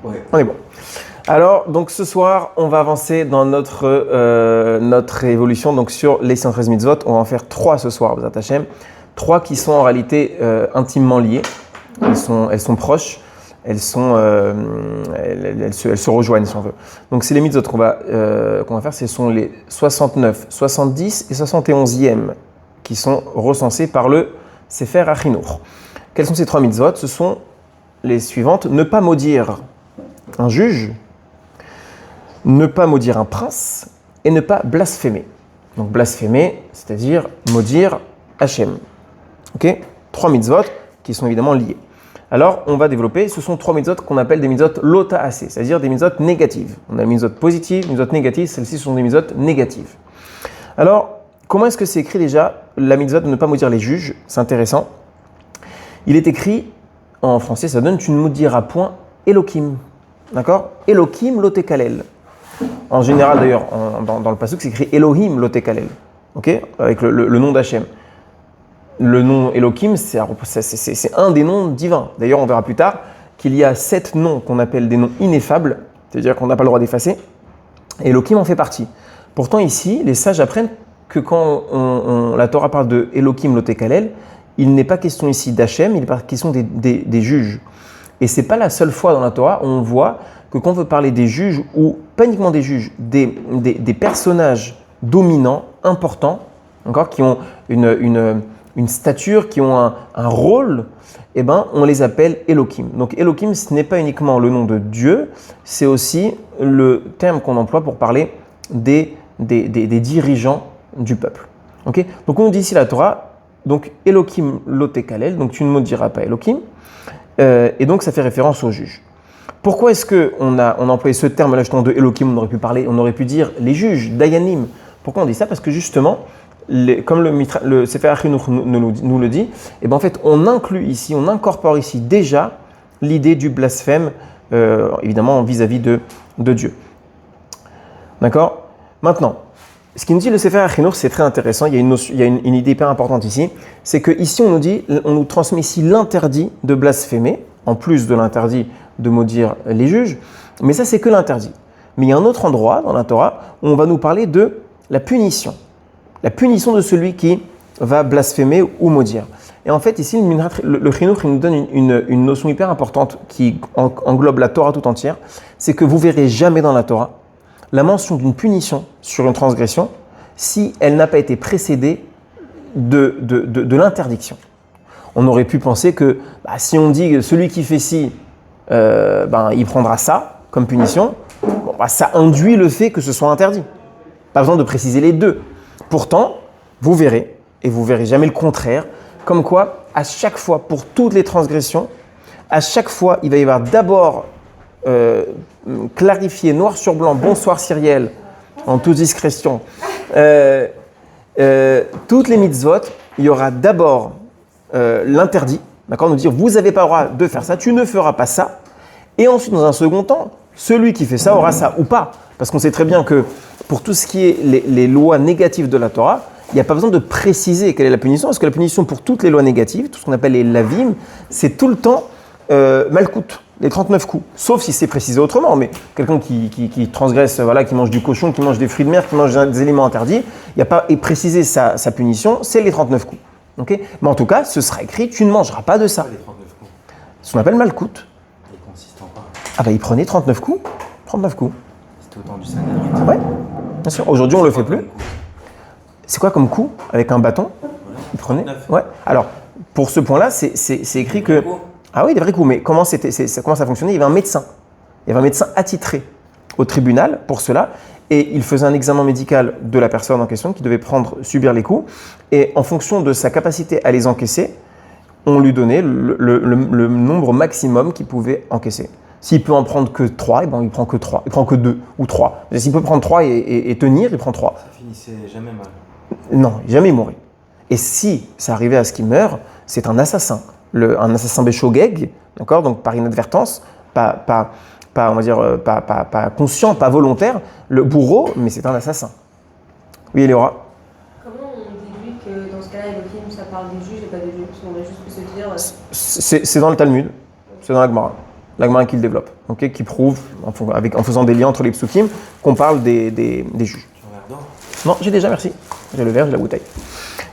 Ouais. On est bon. Alors, donc ce soir, on va avancer dans notre évolution donc, sur les 113 mitzvot. On va en faire 3 ce soir, B'ezrat Hashem. 3 qui sont en réalité intimement liées. Elles sont proches. Elles se rejoignent, si on veut. Donc, c'est les mitzvot qu'on va faire. Ce sont les 69, 70 et 71e qui sont recensés par le Sefer HaChinuch. Quelles sont ces 3 mitzvot? Ce sont les suivantes. Ne pas maudire un juge, ne pas maudire un prince et ne pas blasphémer. Donc blasphémer, c'est-à-dire maudire Hachem. Ok? 3 mitzvot qui sont évidemment liés. Alors on va développer, ce sont 3 mitzvot qu'on appelle des mitzvot lota assez, c'est-à-dire des mitzvot négatives. On a des mitzvot positives, des mitzvot négatives, celles-ci sont des mitzvot négatives. Alors, comment est-ce que c'est écrit déjà la mitzvot de ne pas maudire les juges? C'est intéressant. Il est écrit, en français, ça donne « tu ne maudiras point Elohim ». D'accord? Elohim lotekalel. En général, d'ailleurs, dans le pasuk, c'est écrit Elohim lotekalel. Ok? Avec le nom d'Hachem. Le nom Elohim, c'est un des noms divins. D'ailleurs, on verra plus tard qu'il y a 7 noms qu'on appelle des noms ineffables, c'est-à-dire qu'on n'a pas le droit d'effacer. Et Elohim en fait partie. Pourtant, ici, les sages apprennent que quand la Torah parle de Elohim lotekalel, il n'est pas question ici d'Hachem, il est pas question des juges. Et ce n'est pas la seule fois dans la Torah où on voit que quand on veut parler des juges, ou pas uniquement des juges, des personnages dominants, importants, encore, qui ont une stature, qui ont un rôle, eh ben, on les appelle Elohim. Donc Elohim, ce n'est pas uniquement le nom de Dieu, c'est aussi le terme qu'on emploie pour parler des dirigeants du peuple. Okay? Donc on nous dit ici la Torah, donc Elohim lotekalel, donc tu ne maudiras pas Elohim. Et donc ça fait référence aux juges. Pourquoi est-ce qu'on a employé ce terme-là justement de Elohim? On aurait pu dire les juges, Dayanim. Pourquoi on dit ça? Parce que justement, comme le Sefer HaChinuch nous le dit, et ben en fait on incorpore ici déjà l'idée du blasphème, évidemment vis-à-vis de Dieu. D'accord? Maintenant, ce qui nous dit le Sefer HaChinuch, c'est très intéressant. Il y a une idée hyper importante ici. C'est qu'ici, on nous transmet ici l'interdit de blasphémer, en plus de l'interdit de maudire les juges. Mais ça, c'est que l'interdit. Mais il y a un autre endroit dans la Torah où on va nous parler de la punition. La punition de celui qui va blasphémer ou maudire. Et en fait, ici, le Chinuch nous donne une notion hyper importante qui englobe la Torah tout entière. C'est que vous verrez jamais dans la Torah la mention d'une punition sur une transgression si elle n'a pas été précédée de l'interdiction. On aurait pu penser que si on dit que celui qui fait ci, il prendra ça comme punition, ça induit le fait que ce soit interdit. Pas besoin de préciser les deux. Pourtant, vous verrez, et vous verrez jamais le contraire, comme quoi, à chaque fois, pour toutes les transgressions, à chaque fois, il va y avoir d'abord clarifié noir sur blanc, bonsoir Cyrielle, en toute discrétion, toutes les mitzvot, il y aura d'abord l'interdit, d'accord, nous dire vous n'avez pas le droit de faire ça, tu ne feras pas ça, et ensuite dans un second temps, celui qui fait ça aura ça ou pas, parce qu'on sait très bien que pour tout ce qui est les lois négatives de la Torah, il n'y a pas besoin de préciser quelle est la punition, parce que la punition pour toutes les lois négatives, tout ce qu'on appelle les lavim, c'est tout le temps malkout, les 39 coups. Sauf si c'est précisé autrement, mais quelqu'un qui transgresse, qui mange du cochon, qui mange des fruits de mer, qui mange des éléments interdits, il n'y a pas précisé sa punition, c'est les 39 coups. Okay, mais en tout cas, ce sera écrit, tu ne mangeras pas de ça. Les 39 coups. Ce qu'on appelle malkout. Les consistants pas. Ah il prenait 39 coups. 39 coups. C'était autant du Sanhedrin. Ouais, bien sûr. Aujourd'hui, on ne le fait plus. C'est quoi comme coup? Avec un bâton? Il prenait. Ouais. Alors, pour ce point-là, c'est écrit que. Ah oui, des vrais coups. Mais comment ça fonctionnait? Il y avait un médecin. Il y avait un médecin attitré au tribunal pour cela. Et il faisait un examen médical de la personne en question qui devait subir les coups. Et en fonction de sa capacité à les encaisser, on lui donnait le nombre maximum qu'il pouvait encaisser. S'il peut en prendre que 3, il prend que 3. Il prend que 2 ou 3. S'il peut prendre 3 et tenir, il prend 3. Ça finissait jamais mal. Non, jamais il mourrait. Et si ça arrivait à ce qu'il meure, c'est un assassin. Un assassin béchogeg, d'accord, donc par inadvertance, pas conscient, pas volontaire, le bourreau, mais c'est un assassin. Oui, Eleora. Comment on déduit que dans ce cas-là, Elohim, ça parle des juges et pas des juges? On aurait juste pu se dire. C'est dans le Talmud, c'est dans la Gemara. la Gemara qui le développe, ok, qui prouve, en faisant des liens entre les psukim, qu'on parle des juges. Tu en verre d'or? Non, j'ai déjà, merci. J'ai le verre, j'ai la bouteille.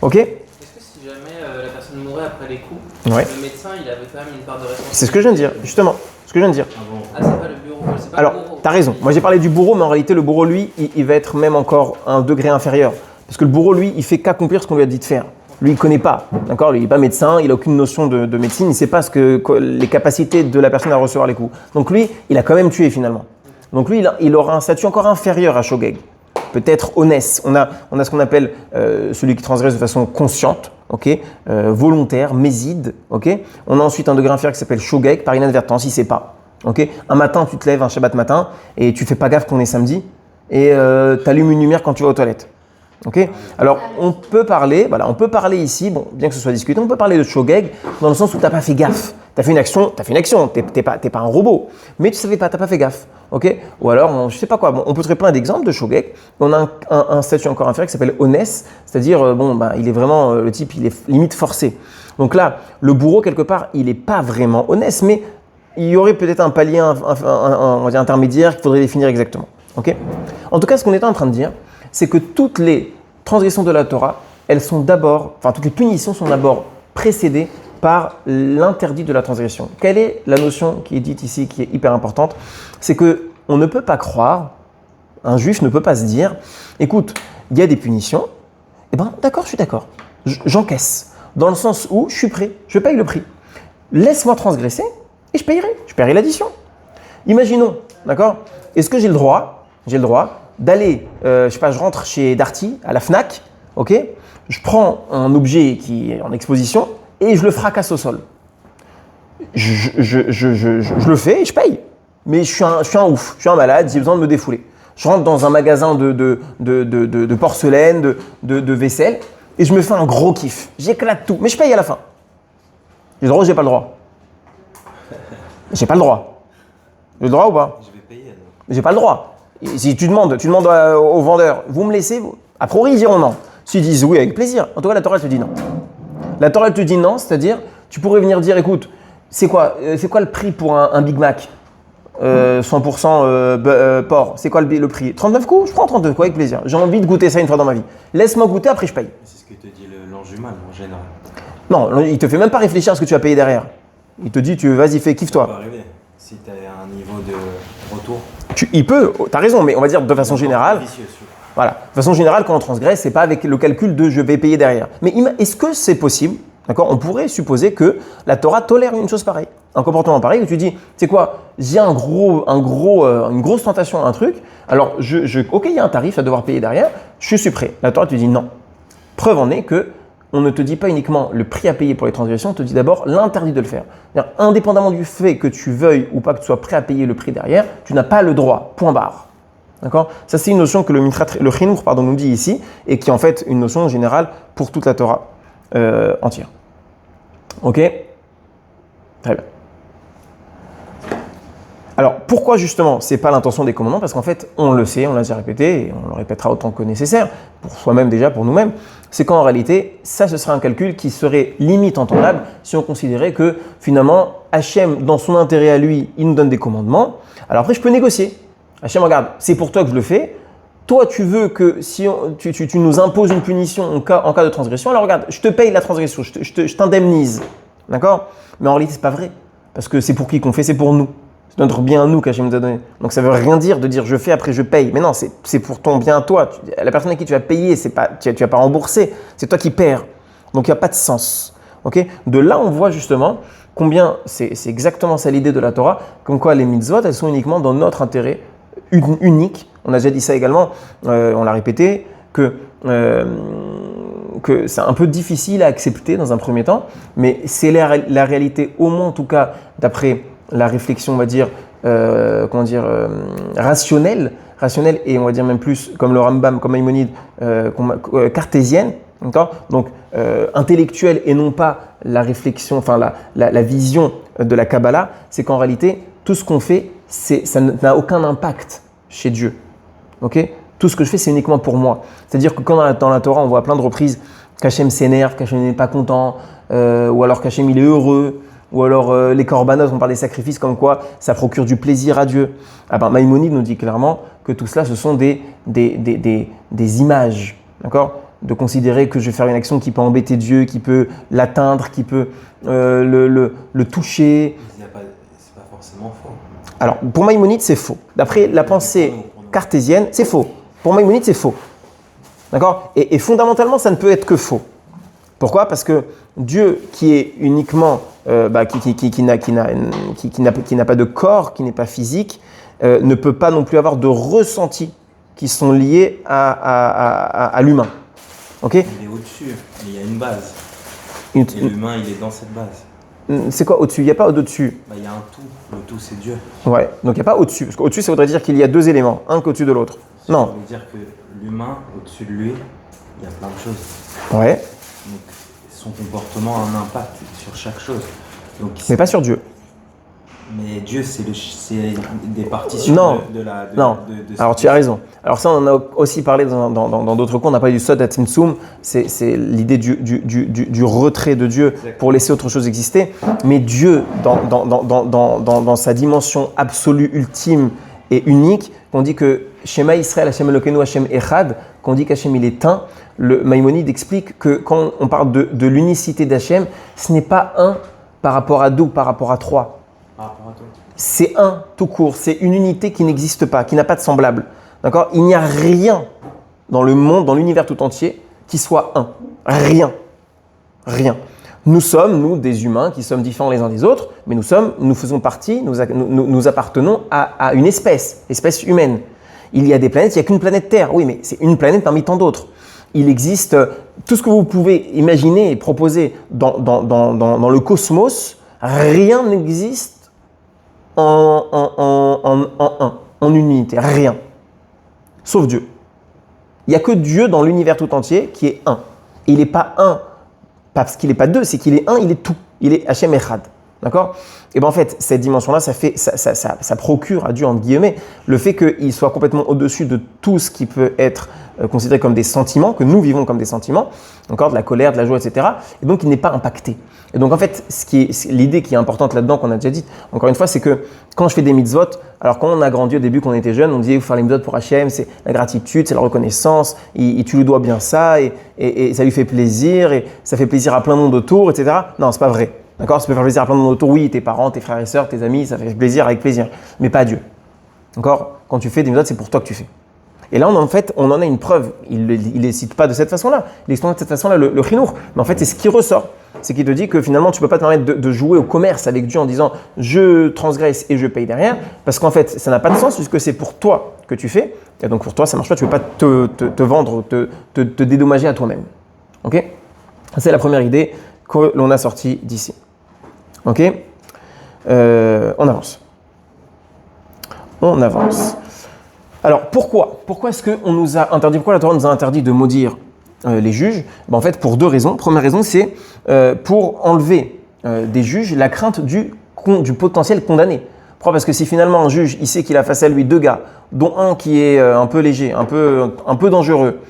Ok? Est-ce que si jamais la personne mourait après les coups, Ouais. le médecin il avait quand même une part de responsabilité? C'est ce que je viens de dire, justement. Ce que je viens de dire. Ah bon? Ah, c'est pas le bureau, c'est pas Alors, le bureau. t'as raison. Moi, j'ai parlé du bourreau, mais en réalité, le bourreau, lui, il va être même encore un degré inférieur. Parce que le bourreau, lui, il fait qu'accomplir ce qu'on lui a dit de faire. Lui, il ne connaît pas. D'accord? Lui, il n'est pas médecin, il n'a aucune notion de médecine, il ne sait pas les capacités de la personne à recevoir les coups. Donc, lui, il a quand même tué finalement. Donc, lui, il aura un statut encore inférieur à Shogeg. Peut-être honnête. On a ce qu'on appelle celui qui transgresse de façon consciente, ok, volontaire, méside. Ok. On a ensuite un degré inférieur qui s'appelle Shogeg, par inadvertance, il ne sait pas. Okay. Un matin, tu te lèves, un Shabbat matin, et tu fais pas gaffe qu'on est samedi, et tu allumes une lumière quand tu vas aux toilettes. Okay. Alors, on peut parler ici, bon, bien que ce soit discuté, on peut parler de Shogeg dans le sens où tu n'as pas fait gaffe. Tu as fait une action, t'es pas un robot, mais tu savais pas, tu n'as pas fait gaffe. Okay. Ou alors, je sais pas quoi, bon, on peut trouver plein d'exemples de Shogeg. On a un statut encore inférieur qui s'appelle honnête, c'est-à-dire, il est vraiment, le type, il est limite forcé. Donc là, le bourreau, quelque part, il n'est pas vraiment honnête, mais il y aurait peut-être un palier on va dire intermédiaire qu'il faudrait définir exactement. Okay. En tout cas, ce qu'on est en train de dire, c'est que toutes les transgressions de la Torah, toutes les punitions sont d'abord précédées par l'interdit de la transgression. Quelle est la notion qui est dite ici, qui est hyper importante? C'est qu'on ne peut pas croire, un juif ne peut pas se dire, écoute, il y a des punitions, d'accord, je suis d'accord, j'encaisse, dans le sens où je suis prêt, je paye le prix. Laisse-moi transgresser et je payerai l'addition. Imaginons, d'accord, est-ce que j'ai le droit d'aller, je rentre chez Darty, à la Fnac, ok, je prends un objet qui est en exposition et je le fracasse au sol. Je le fais et je paye. Mais je suis un ouf, je suis un malade, j'ai besoin de me défouler. Je rentre dans un magasin de porcelaine, de vaisselle et je me fais un gros kiff. J'éclate tout, mais je paye à la fin. J'ai le droit ou j'ai pas le droit? J'ai pas le droit. J'ai le droit ou pas? Je vais payer alors. J'ai pas le droit. Si tu demandes au vendeur, vous me laissez, a priori ils diront non. S'ils disent oui, avec plaisir. En tout cas, la Torah elle te dit non. La Torah elle te dit non, c'est-à-dire, tu pourrais venir dire, écoute, c'est quoi le prix pour un Big Mac 100% porc, c'est quoi le prix? 39 coups? Je prends 39 coups avec plaisir. J'ai envie de goûter ça une fois dans ma vie. Laisse-moi goûter, après je paye. C'est ce que te dit l'ange humain en général. Non, il te fait même pas réfléchir à ce que tu vas payer derrière. Il te dit, vas-y, Ça peut kiffe-toi. arriver. Si tu as un niveau de retour. Il peut, t'as raison, mais on va dire de façon générale. Vicieux, sûr. Voilà. De façon générale, quand on transgresse, c'est pas avec le calcul de je vais payer derrière. Mais est-ce que c'est possible? D'accord? On pourrait supposer que la Torah tolère une chose pareille, un comportement pareil où tu dis, c'est quoi? J'ai une grosse tentation à un truc. Alors, ok, il y a un tarif à devoir payer derrière. Je suis prêt. La Torah te dit non. Preuve en est que on ne te dit pas uniquement le prix à payer pour les transgressions, on te dit d'abord l'interdit de le faire. C'est-à-dire, indépendamment du fait que tu veuilles ou pas que tu sois prêt à payer le prix derrière, tu n'as pas le droit. Point barre. D'accord? Ça, c'est une notion que le Chinour nous dit ici et qui est en fait une notion générale pour toute la Torah entière. Ok? Très bien. Alors, pourquoi justement c'est pas l'intention des commandements? Parce qu'en fait, on le sait, on l'a déjà répété et on le répétera autant que nécessaire, pour soi-même déjà, pour nous-mêmes, c'est qu'en réalité, ça, ce serait un calcul qui serait limite entendable si on considérait que finalement, Hachem, dans son intérêt à lui, il nous donne des commandements. Alors après, je peux négocier. Hachem, regarde, c'est pour toi que je le fais. Toi, tu veux que si tu nous imposes une punition en cas de transgression, alors regarde, je te paye la transgression, je t'indemnise. D'accord? Mais en réalité, c'est pas vrai. Parce que c'est pour qui qu'on fait? C'est pour nous. C'est notre bien à nous qu'Hachem nous a donné. Donc ça veut rien dire de dire je fais après je paye. Mais non, c'est pour ton bien à toi. La personne à qui tu vas payer, tu vas pas rembourser. C'est toi qui perds. Donc il n'y a pas de sens. Okay? De là, on voit justement combien, c'est exactement ça l'idée de la Torah, comme quoi les mitzvot, elles sont uniquement dans notre intérêt unique. On a déjà dit ça également, on l'a répété, que c'est un peu difficile à accepter dans un premier temps, mais c'est la réalité, au moins en tout cas, d'après la réflexion, on va dire, rationnelle, et on va dire même plus, comme le Rambam, comme Maïmonide, cartésienne, donc intellectuelle et non pas la réflexion, enfin la vision de la Kabbalah, c'est qu'en réalité, tout ce qu'on fait, ça n'a aucun impact chez Dieu. Okay? Tout ce que je fais, c'est uniquement pour moi. C'est-à-dire que quand dans la Torah, on voit plein de reprises qu'Hachem s'énerve, qu'Hachem n'est pas content, ou alors qu'Hachem il est heureux, ou alors les korbanot, on parle des sacrifices comme quoi ça procure du plaisir à Dieu. Ah ben, Maïmonide nous dit clairement que tout cela, ce sont des images, d'accord ? De considérer que je vais faire une action qui peut embêter Dieu, qui peut l'atteindre, qui peut le toucher. C'est pas forcément faux. Alors, pour Maïmonide, c'est faux. D'après la pensée cartésienne, c'est faux. Pour Maïmonide, c'est faux. D'accord ? Et fondamentalement, ça ne peut être que faux. Pourquoi ? Parce que Dieu, qui est uniquement, qui n'a pas de corps, qui n'est pas physique, ne peut pas non plus avoir de ressentis qui sont liés à l'humain. Ok ? Il est au-dessus, mais il y a une base. Et l'humain, il est dans cette base. C'est quoi au-dessus ? Il n'y a pas au-dessus. Il y a un tout. Le tout, c'est Dieu. Ouais, donc il n'y a pas au-dessus. Parce qu'au-dessus, ça voudrait dire qu'il y a deux éléments, un qu'au-dessus de l'autre. Non. Ça veut dire que l'humain, au-dessus de lui, il y a plein de choses. Ouais. Donc, son comportement a un impact sur chaque chose. Donc, Mais pas sur Dieu. Mais Dieu, c'est des partitions Non. Non. de Alors tu as raison. Alors ça, on en a aussi parlé dans d'autres cours. On a parlé du Sod Atzimtzum. C'est l'idée du retrait de Dieu pour laisser autre chose exister. Mais Dieu, dans sa dimension absolue, ultime et unique, qu'on dit que Shema Israël, Hashem Elokeinu, Hashem Echad, qu'on dit qu'Hashem il est un, le Maïmonide explique que quand on parle de l'unicité d'Hashem, ce n'est pas un par rapport à deux ou par rapport à trois. C'est un tout court, c'est une unité qui n'existe pas, qui n'a pas de semblable. D'accord ? Il n'y a rien dans le monde, dans l'univers tout entier, qui soit un. Rien. Rien. Nous sommes, nous, des humains qui sommes différents les uns des autres, mais nous faisons partie, nous appartenons à une espèce humaine. Il y a des planètes, il n'y a qu'une planète Terre. Oui, mais c'est une planète parmi tant d'autres. Il existe tout ce que vous pouvez imaginer et proposer dans le cosmos, rien n'existe en unité, rien, sauf Dieu. Il n'y a que Dieu dans l'univers tout entier qui est un. Et il n'est pas un, pas parce qu'il n'est pas deux, c'est qu'il est un, il est tout. Il est Hashem Echad. D'accord ? Et bien en fait, cette dimension-là, ça procure à Dieu, entre guillemets, le fait qu'il soit complètement au-dessus de tout ce qui peut être considéré comme des sentiments, que nous vivons comme des sentiments, encore de la colère, de la joie, etc. Et donc, il n'est pas impacté. Et donc, en fait, l'idée qui est importante là-dedans, qu'on a déjà dit, encore une fois, c'est que quand je fais des mitzvot, alors quand on a grandi au début, quand on était jeune, on disait, il faut faire les mitzvot pour Hachem, c'est la gratitude, c'est la reconnaissance, tu lui dois bien ça, et ça lui fait plaisir, et ça fait plaisir à plein de monde autour, etc. Non, c'est pas vrai. D'accord ? Ça peut faire plaisir à plein de monde autour, oui, tes parents, tes frères et sœurs, tes amis, ça fait plaisir avec plaisir, mais pas Dieu. D'accord ? Quand tu fais des mitzvot, c'est pour toi que tu fais. Et là, on en a une preuve. Il ne les cite pas de cette façon-là. Il explique de cette façon-là le chinour. Mais en fait, c'est ce qui ressort. C'est qu'il te dit que finalement, tu ne peux pas te permettre de jouer au commerce avec Dieu en disant « je transgresse et je paye derrière ». Parce qu'en fait, ça n'a pas de sens puisque c'est pour toi que tu fais. Et donc, pour toi, ça ne marche pas. Tu ne peux pas te vendre, te dédommager à toi-même. Ok ? C'est la première idée que l'on a sortie d'ici. Ok ? On avance. Alors pourquoi est-ce qu'on nous a interdit, pourquoi la Torah nous a interdit de maudire les juges ? En fait, pour deux raisons. Première raison, c'est pour enlever des juges la crainte du potentiel condamné. Pourquoi ? Parce que si finalement un juge, il sait qu'il a face à lui deux gars, dont un qui est un peu léger, un peu dangereux,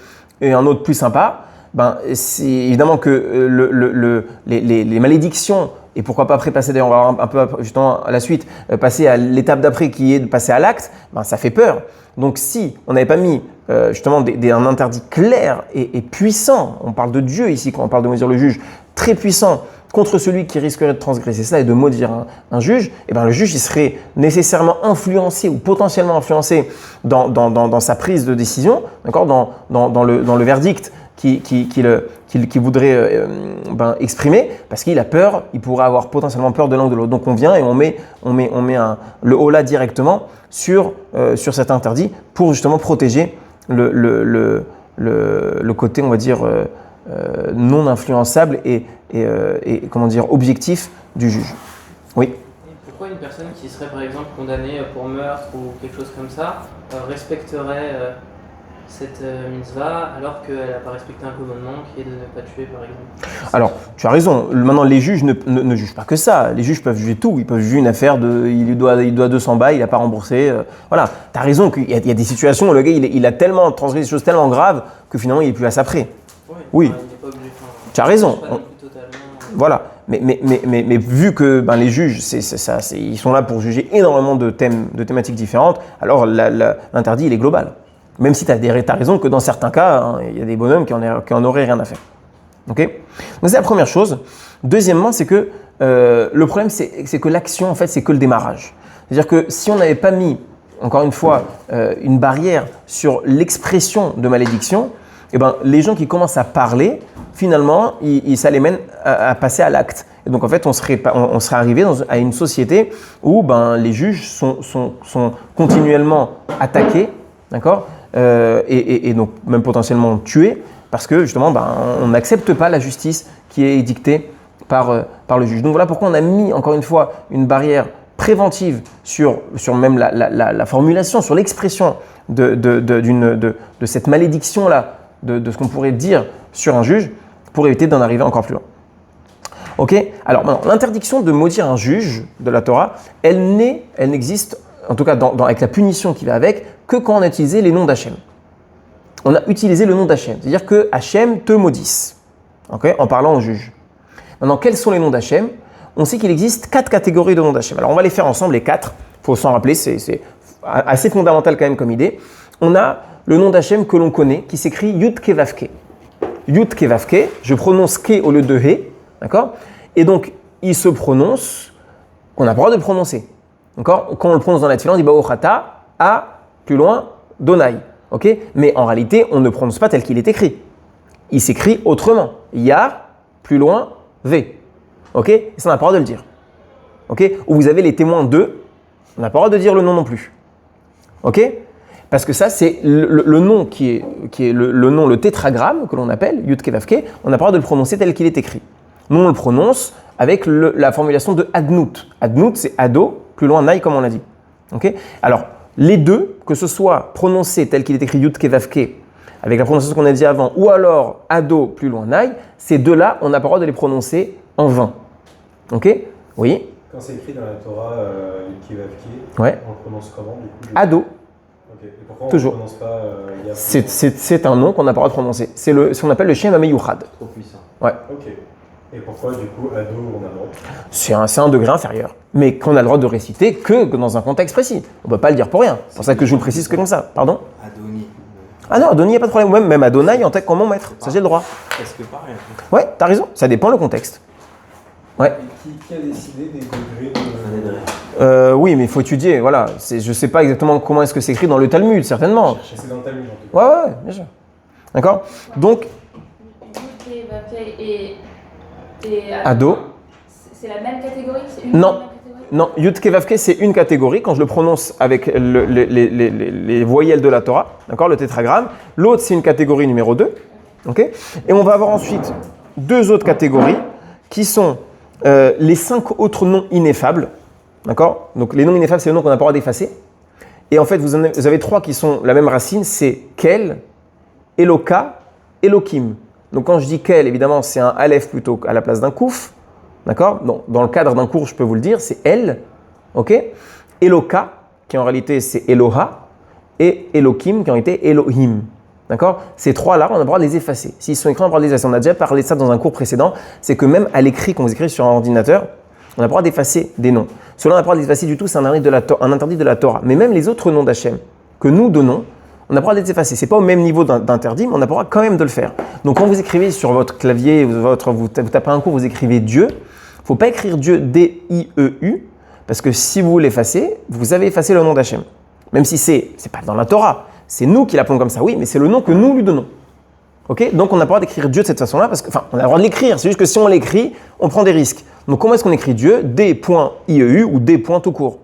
et un autre plus sympa, c'est évidemment que les malédictions, et pourquoi pas après passer, d'ailleurs on va voir un peu justement à la suite, passer à l'étape d'après qui est de passer à l'acte, ça fait peur. Donc si on n'avait pas mis justement un interdit clair et puissant, on parle de Dieu ici quand on parle de maudire le juge, très puissant contre celui qui risquerait de transgresser cela et de maudire un juge, et le juge il serait nécessairement influencé ou potentiellement influencé dans sa prise de décision, d'accord, dans le verdict qu'il voudrait exprimer, parce qu'il a peur, il pourrait avoir potentiellement peur de l'un ou de l'autre. Donc on vient et on met le holà directement sur cet interdit pour justement protéger le côté, on va dire, non influençable et comment dire, objectif du juge. Oui. Et pourquoi une personne qui serait par exemple condamnée pour meurtre ou quelque chose comme ça respecterait cette mitzvah alors qu'elle n'a pas respecté un commandement qui est de ne pas tuer par exemple? Alors, tu as raison. Maintenant, les juges ne jugent pas que ça. Les juges peuvent juger tout. Ils peuvent juger une affaire il doit 200 balles, il n'a pas remboursé. Voilà. Tu as raison qu'il y a des situations où le gars, il a tellement transgressé des choses tellement graves que finalement, il n'est plus à sa près. Oui. Il n'est pas obligé. Tu as raison. Totalement. Voilà. Mais vu que les juges, ils sont là pour juger énormément de thématiques différentes, alors l'interdit, il est global. Même si tu as raison que dans certains cas, il y a des bonhommes qui en auraient rien à faire. Ok ? Donc c'est la première chose. Deuxièmement, c'est que le problème, c'est que l'action, en fait, c'est que le démarrage. C'est-à-dire que si on n'avait pas mis, encore une fois, une barrière sur l'expression de malédiction, eh ben, les gens qui commencent à parler, finalement, ça les mène à passer à l'acte. Et donc, en fait, on serait arrivé à une société où les juges sont continuellement attaqués, d'accord, et donc même potentiellement tués, parce que justement, on n'accepte pas la justice qui est dictée par le juge. Donc voilà pourquoi on a mis, encore une fois, une barrière préventive sur même la formulation, sur l'expression de cette malédiction-là, de ce qu'on pourrait dire sur un juge, pour éviter d'en arriver encore plus loin. Ok ? Alors maintenant, l'interdiction de maudire un juge de la Torah, elle n'existe, en tout cas avec la punition qui va avec, que quand on a utilisé les noms d'Hachem. On a utilisé le nom d'Hachem, c'est-à-dire que Hachem te maudisse, okay, en parlant au juge. Maintenant, quels sont les noms d'Hachem ? On sait qu'il existe 4 catégories de noms d'Hachem. Alors, on va les faire ensemble, les 4. Il faut s'en rappeler, c'est assez fondamental quand même comme idée. On a le nom d'Hachem que l'on connaît, qui s'écrit Yud Ke Vav Ke. Yud Ke Vav Ke, je prononce Ke au lieu de He, d'accord ? Et donc, il se prononce, qu'on n'a pas le droit de le prononcer. D'accord ? Quand on le prononce dans la tefila, on dit Baruchata, A, plus loin, Donai. Ok ? Mais en réalité, on ne prononce pas tel qu'il est écrit. Il s'écrit autrement. Ya, plus loin, V. Ok ? Et ça, on n'a pas le droit de le dire. Ok ? Ou vous avez les témoins de, on n'a pas le droit de dire le nom non plus. Ok ? Parce que ça, c'est le nom qui est le nom, le tétragramme que l'on appelle, Yud Ke Vav Ke, on n'a pas le droit de le prononcer tel qu'il est écrit. Nous, on le prononce avec la formulation de Adnout. Adnout, c'est Ado, plus loin, Naï, comme on l'a dit. Ok ? Alors, les deux, que ce soit prononcé tel qu'il est écrit Yud Ke Vav Ke, avec la prononciation qu'on a dit avant, ou alors Ado, plus loin, Naï, ces deux-là, on n'a pas le droit de les prononcer en vain. Ok ? Oui ? Quand c'est écrit dans la Torah, Yud Ke Vav Ke, ouais. On le prononce comment du coup ? Ado. Okay. Et pourquoi toujours. On ne prononce pas Yah ? C'est un nom qu'on n'a pas le droit de prononcer. C'est ce qu'on appelle le Shem HaMeyuchad. Trop puissant. Ouais. Ok. Et pourquoi du coup Ado on a le droit ? C'est un degré inférieur, mais qu'on a le droit de réciter que dans un contexte précis. On ne peut pas le dire pour rien. C'est pour ça que je vous le précise que comme ça. Pardon ? Adoni. Ah non, Adoni, il n'y a pas de problème. Même Adonai en tant que mon maître. Ça, j'ai le droit. Presque pareil. Ouais, t'as raison. Ça dépend le contexte. Ouais. Et qui a décidé des degrés de... Oui, mais il faut étudier. Voilà. Je ne sais pas exactement comment est-ce que c'est écrit dans le Talmud, certainement. C'est dans le Talmud en tout cas. Ouais, bien sûr. D'accord ? Donc, Yud Ke Vav Ke et Ado. C'est la même catégorie ? Non. Non, Yud Ke Vav Ke, c'est une catégorie. Quand je le prononce avec les voyelles de la Torah, d'accord, le tétragramme. L'autre, c'est une catégorie numéro 2. Okay, et on va avoir ensuite 2 autres catégories qui sont les 5 autres noms ineffables. D'accord ? Donc, les noms ineffables, c'est les noms qu'on n'a pas le droit d'effacer. Et en fait, vous avez 3 qui sont la même racine, c'est Kel, Eloka, Elokim. Donc, quand je dis Kel, évidemment, c'est un Aleph plutôt qu'à la place d'un Kouf. D'accord ? Donc, dans le cadre d'un cours, je peux vous le dire, c'est El. Ok ? Eloka, qui en réalité c'est Eloha, et Elokim, qui en réalité Elohim. D'accord ? Ces 3-là, on a le droit de les effacer. S'ils sont écrits, on a le droit de les effacer. On a déjà parlé de ça dans un cours précédent. C'est que même à l'écrit, quand vous écrivez sur un ordinateur, on a le droit d'effacer des noms. Cela, on n'a pas le droit de les effacer du tout, c'est un interdit de la Torah. Mais même les autres noms d'Hachem que nous donnons, on n'a pas le droit de les effacer. Ce n'est pas au même niveau d'interdit, mais on a pas le droit quand même de le faire. Donc quand vous écrivez sur votre clavier, vous tapez un cours, vous écrivez Dieu, il ne faut pas écrire Dieu D-I-E-U, parce que si vous l'effacez, vous avez effacé le nom d'Hachem. Même si c'est pas dans la Torah, c'est nous qui l'appelons comme ça, oui, mais c'est le nom que nous lui donnons. Okay ? Donc on n'a pas le droit d'écrire Dieu de cette façon-là, on a le droit de l'écrire, c'est juste que si on l'écrit, on prend des risques. Donc comment est-ce qu'on écrit Dieu ? D.IEU ou D. tout court.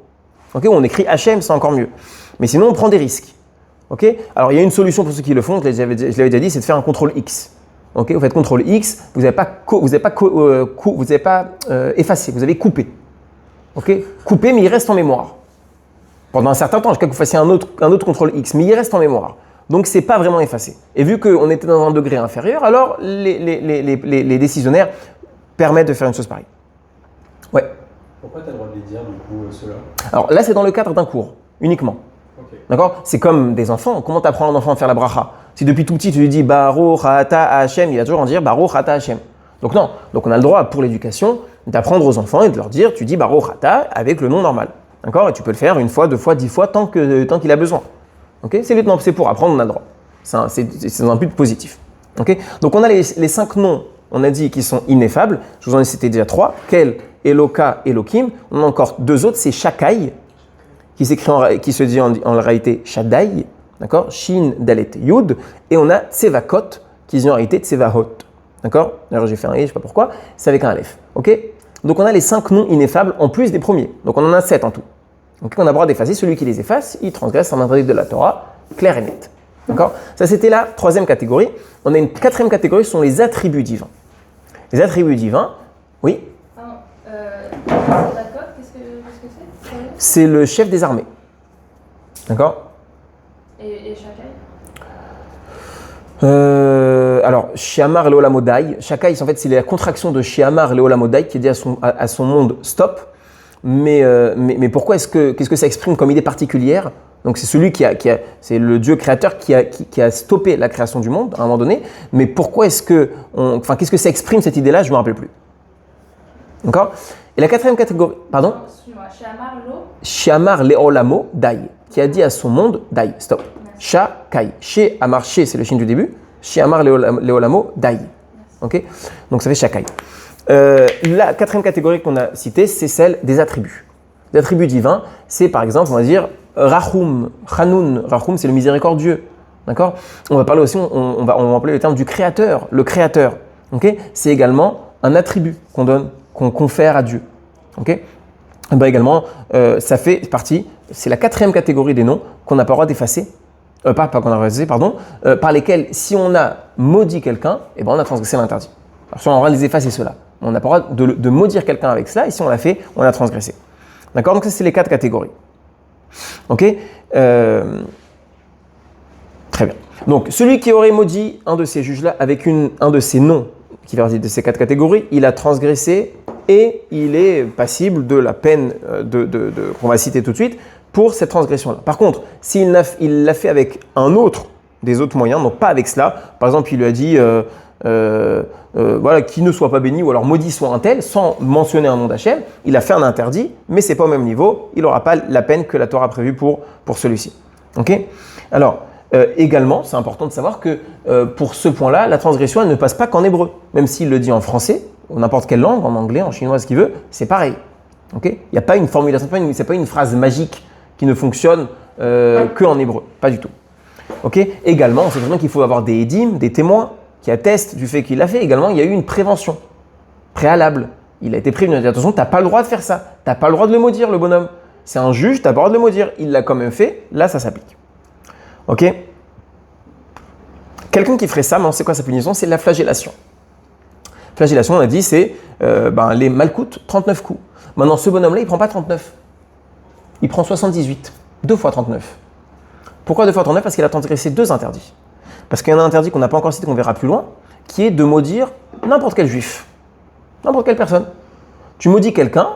Okay ? Ou on écrit Hachem, c'est encore mieux. Mais sinon, on prend des risques. Okay ? Alors il y a une solution pour ceux qui le font, je l'avais déjà dit, c'est de faire un CTRL X. Okay ? Vous faites CTRL X, vous n'avez pas effacé, vous avez coupé. Okay ? Coupé, mais il reste en mémoire. Pendant un certain temps, jusqu'à que vous fassiez un autre CTRL X, mais il reste en mémoire. Donc, ce n'est pas vraiment effacé. Et vu qu'on était dans un degré inférieur, alors les décisionnaires permettent de faire une chose pareille. Ouais. Pourquoi tu as le droit de les dire, du coup, ceux-là ? Alors là, c'est dans le cadre d'un cours, uniquement. Okay. D'accord ? C'est comme des enfants. Comment tu apprends à un enfant à faire la bracha ? Si depuis tout petit, tu lui dis Baruch Ata Hashem, il va toujours en dire Baruch Ata Hashem. Donc non, donc on a le droit pour l'éducation d'apprendre aux enfants et de leur dire, tu dis Baruch Ata avec le nom normal. D'accord? Et tu peux le faire une fois, 2 fois, 10 fois, tant qu'il a besoin. Ok? C'est pour apprendre, on a le droit. C'est dans un but positif. Ok? Donc on a les 5 noms, on a dit, qui sont ineffables. Je vous en ai cité déjà 3. Kel, Eloka, Elokim. On a encore 2 autres, c'est Shakai, qui se dit en réalité Shaddai. D'accord? Shin, Dalet, Yud. Et on a Tsevakot, qui se dit en réalité Tsevahot. D'accord? D'ailleurs, j'ai fait un je ne sais pas pourquoi. C'est avec un Aleph. Ok? Donc on a les 5 noms ineffables en plus des premiers. Donc on en a 7 en tout. Donc on a le droit d'effacer. Celui qui les efface, il transgresse un interdit de la Torah, clair et net. D'accord? Ça, c'était la 3e catégorie. On a une 4e catégorie, ce sont les attributs divins. Les attributs divins, oui? Qu'est-ce que c'est? C'est le chef des armées. D'accord? Et Shakai? Alors, Shiamar Leolamodai. Shakai, en fait, c'est la contraction de Shiamar Leolamodai qui dit à son monde stop. Mais pourquoi qu'est-ce que ça exprime comme idée particulière? Donc c'est celui c'est le Dieu créateur qui a stoppé la création du monde à un moment donné. Mais pourquoi qu'est-ce que ça exprime cette idée-là? Je ne me rappelle plus. D'accord? Et la 4e catégorie, pardon? Shiamar Leolamo Dai, qui a dit à son monde Dai, stop. Shakai. She Amar She, c'est le chien du début. Shiamar Leolamo Dai. Ok? Donc ça fait Shakai. La 4e catégorie qu'on a citée, c'est celle des attributs. Les attributs divins, c'est par exemple, on va dire Rahum, Hanun. Rahum, c'est le miséricordieux. D'accord? On va parler aussi, on va employer le terme du créateur, le créateur. Ok? C'est également un attribut qu'on confère à Dieu. Ok? Et bien également, ça fait partie, c'est la 4e catégorie des noms qu'on n'a pas le droit d'effacer. Pas qu'on a effacer, pardon, par lesquels, si on a maudit quelqu'un, eh ben on a transgressé l'interdit. Alors, si on a le droit de les effacer cela. On n'a pas le droit de maudire quelqu'un avec cela, et si on l'a fait, on a transgressé. D'accord? Donc, ça, c'est les 4 catégories. Ok? Très bien. Donc, celui qui aurait maudit un de ces juges-là avec un de ces noms qui fait partie de ces 4 catégories, il a transgressé et il est passible de la peine qu'on va citer tout de suite pour cette transgression-là. Par contre, s'il l'a fait avec un autre des autres moyens, donc pas avec cela, par exemple, il lui a dit voilà, qui ne soit pas béni ou alors maudit soit un tel, sans mentionner un nom d'Hachem, il a fait un interdit, mais c'est pas au même niveau, il n'aura pas la peine que la Torah a prévue pour celui-ci. Ok? Alors, également, c'est important de savoir que pour ce point-là, la transgression elle ne passe pas qu'en hébreu, même s'il le dit en français, ou n'importe quelle langue, en anglais, en chinois, ce qu'il veut, c'est pareil. Ok? Il n'y a pas une formulation, c'est pas une phrase magique qui ne fonctionne qu'en hébreu, pas du tout. Ok? Également, on sait très bien qu'il faut avoir des édim, des témoins qui attestent du fait qu'il l'a fait. Également, il y a eu une prévention préalable. Il a été prévenu, il a dit attention, tu n'as pas le droit de faire ça, tu n'as pas le droit de le maudire, le bonhomme. C'est un juge, tu n'as pas le droit de le maudire. Il l'a quand même fait, là ça s'applique. Ok? Quelqu'un qui ferait ça, mais on sait quoi sa punition, c'est la flagellation. Flagellation, on a dit, c'est les malcoutes, 39 coups. Maintenant, ce bonhomme-là, il ne prend pas 39. Il prend 78. 2 fois 39. Pourquoi 2 fois 39? Parce qu'il a transgressé 2 interdits. Parce qu'il y en a un interdit qu'on n'a pas encore cité, qu'on verra plus loin, qui est de maudire n'importe quel juif. N'importe quelle personne. Tu maudis quelqu'un,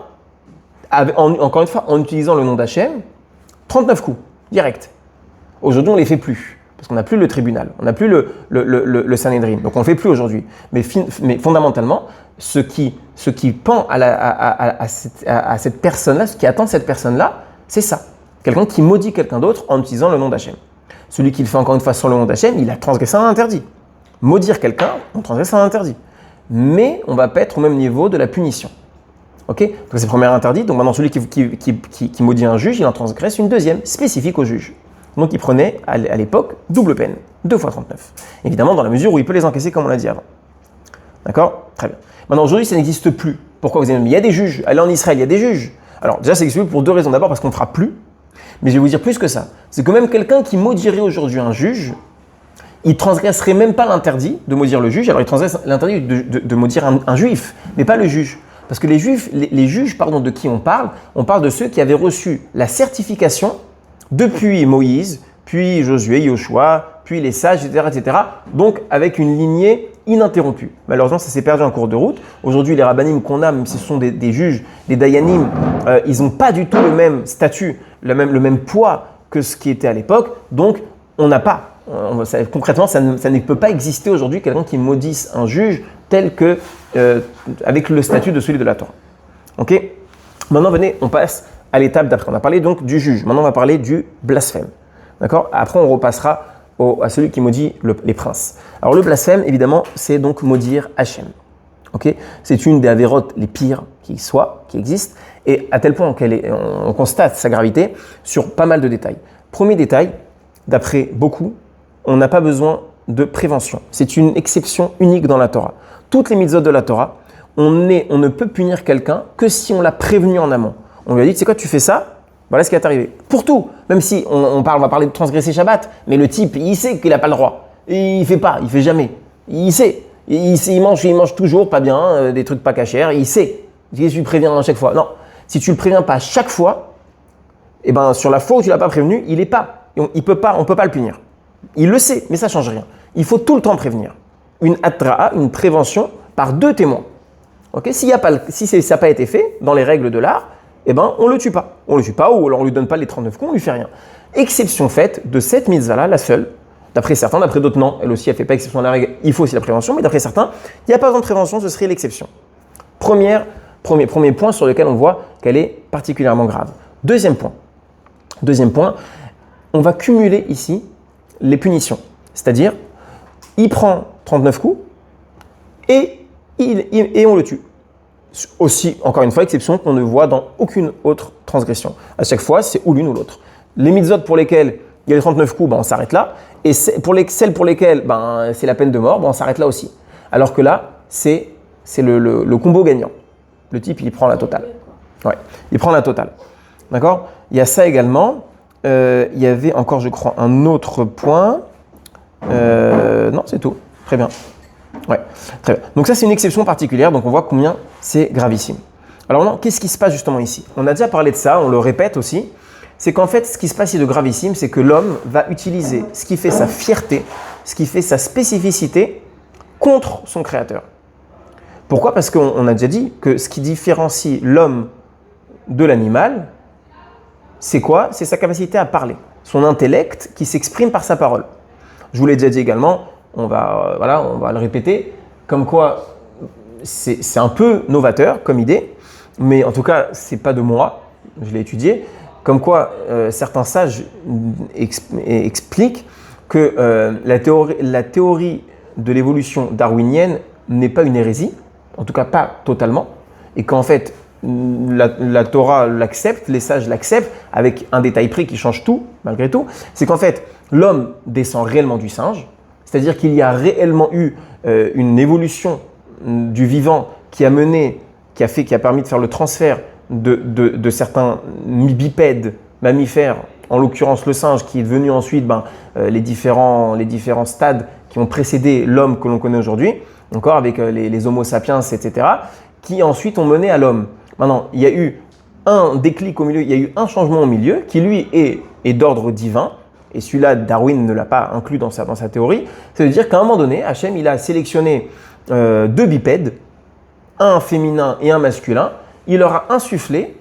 encore une fois, en utilisant le nom d'Hachem, 39 coups, direct. Aujourd'hui, on ne les fait plus. Parce qu'on n'a plus le tribunal, on n'a plus le Sanhedrin, donc on ne le fait plus aujourd'hui. Mais fondamentalement, ce qui pend à cette personne-là, ce qui attend cette personne-là, c'est ça. Quelqu'un qui maudit quelqu'un d'autre en utilisant le nom d'Hachem. Celui qui le fait encore une fois sur le nom d'Hachem, il a transgressé un interdit. Maudire quelqu'un, on transgresse un interdit. Mais on ne va pas être au même niveau de la punition. Ok? Donc c'est le premier interdit. Donc maintenant, celui qui maudit un juge, il en transgresse une deuxième, spécifique au juge. Donc il prenait à l'époque double peine, 2 fois 39. Évidemment, dans la mesure où il peut les encaisser comme on l'a dit avant. D'accord? Très bien. Maintenant, aujourd'hui, ça n'existe plus. Pourquoi vous allez me dire, il y a des juges. Allez en Israël, il y a des juges. Alors déjà, ça n'existe plus pour 2 raisons. D'abord, parce qu'on ne fera plus. Mais je vais vous dire plus que ça. C'est que même quelqu'un qui maudirait aujourd'hui un juge, il transgresserait même pas l'interdit de maudire le juge. Alors il transgresse l'interdit de maudire un juif, mais pas le juge. Parce que les juges de qui on parle de ceux qui avaient reçu la certification depuis Moïse, puis Josué, Yoshua, puis les sages, etc., etc. Donc avec une lignée ininterrompue. Malheureusement, ça s'est perdu en cours de route. Aujourd'hui, les rabbinim qu'on a, même si ce sont des juges, des dayanim, ils n'ont pas du tout le même statut, le même poids que ce qui était à l'époque. Donc, on n'a pas. Concrètement, ça ne peut pas exister aujourd'hui quelqu'un qui maudisse un juge tel que, avec le statut de celui de la Torah. Ok. Maintenant, venez, on passe à l'étape d'après. On a parlé donc du juge. Maintenant, on va parler du blasphème. D'accord. Après, on repassera à celui qui maudit les princes. Alors, le blasphème, évidemment, c'est donc maudire Hachem. Ok. C'est une des avérotes les pires qui existent, et à tel point on constate sa gravité sur pas mal de détails. Premier détail, d'après beaucoup, on n'a pas besoin de prévention. C'est une exception unique dans la Torah. Toutes les mitzvot de la Torah, on ne peut punir quelqu'un que si on l'a prévenu en amont. On lui a dit, tu sais quoi, tu fais ça, voilà ce qui va t'arriver. Pour tout, même si on va parler de transgresser Shabbat, mais le type, il sait qu'il n'a pas le droit. Et il fait jamais. Il sait. Il mange toujours pas bien, des trucs pas cachers, il sait. Si tu le préviens à chaque fois. Non, si tu le préviens pas à chaque fois, eh ben, sur la fois où tu l'as pas prévenu, on peut pas le punir. Il le sait, mais ça change rien. Il faut tout le temps prévenir. Une atra'a, une prévention par 2 témoins. Okay, si ça n'a pas été fait dans les règles de l'art, eh ben, on le tue pas. On le tue pas, ou alors on lui donne pas les 39 coups, on lui fait rien. Exception faite de cette mitzvah-là, la seule. D'après certains, d'après d'autres, non. Elle aussi, elle fait pas exception à la règle. Il faut aussi la prévention, mais d'après certains, il n'y a pas besoin de prévention, ce serait l'exception. Premier point sur lequel on voit qu'elle est particulièrement grave. Deuxième point, on va cumuler ici les punitions. C'est-à-dire, il prend 39 coups et on le tue. Aussi, encore une fois, exception qu'on ne voit dans aucune autre transgression. À chaque fois, c'est ou l'une ou l'autre. Les mitzvot pour lesquels il y a les 39 coups, on s'arrête là. Et celles pour lesquelles c'est la peine de mort, on s'arrête là aussi. Alors que là, c'est le combo gagnant. Le type, il prend la totale. Ouais, il prend la totale. D'accord ? Il y a ça également. Il y avait encore, je crois, un autre point. Non, c'est tout. Très bien. Ouais, très bien. Donc ça, c'est une exception particulière. Donc on voit combien c'est gravissime. Alors non, qu'est-ce qui se passe justement ici ? On a déjà parlé de ça, on le répète aussi. C'est qu'en fait, ce qui se passe ici de gravissime, c'est que l'homme va utiliser ce qui fait sa fierté, ce qui fait sa spécificité contre son créateur. Pourquoi ? Parce qu'on a déjà dit que ce qui différencie l'homme de l'animal, c'est quoi ? C'est sa capacité à parler, son intellect qui s'exprime par sa parole. Je vous l'ai déjà dit également, on va le répéter, comme quoi c'est un peu novateur comme idée, mais en tout cas, c'est pas de moi, je l'ai étudié, comme quoi certains sages expliquent que la théorie de l'évolution darwinienne n'est pas une hérésie, en tout cas pas totalement, et qu'en fait, la Torah l'accepte, les sages l'acceptent, avec un détail près qui change tout, malgré tout, c'est qu'en fait, l'homme descend réellement du singe, c'est-à-dire qu'il y a réellement eu une évolution du vivant qui a permis de faire le transfert de certains bipèdes, mammifères, en l'occurrence le singe, qui est devenu ensuite les différents stades qui ont précédé l'homme que l'on connaît aujourd'hui, encore avec les Homo sapiens, etc., qui ensuite ont mené à l'homme. Maintenant, il y a eu un déclic au milieu, il y a eu un changement au milieu qui lui est d'ordre divin, et celui-là, Darwin ne l'a pas inclus dans sa théorie. Ça veut dire qu'à un moment donné, Hachem, il a sélectionné 2 bipèdes, un féminin et un masculin. Il leur a insufflé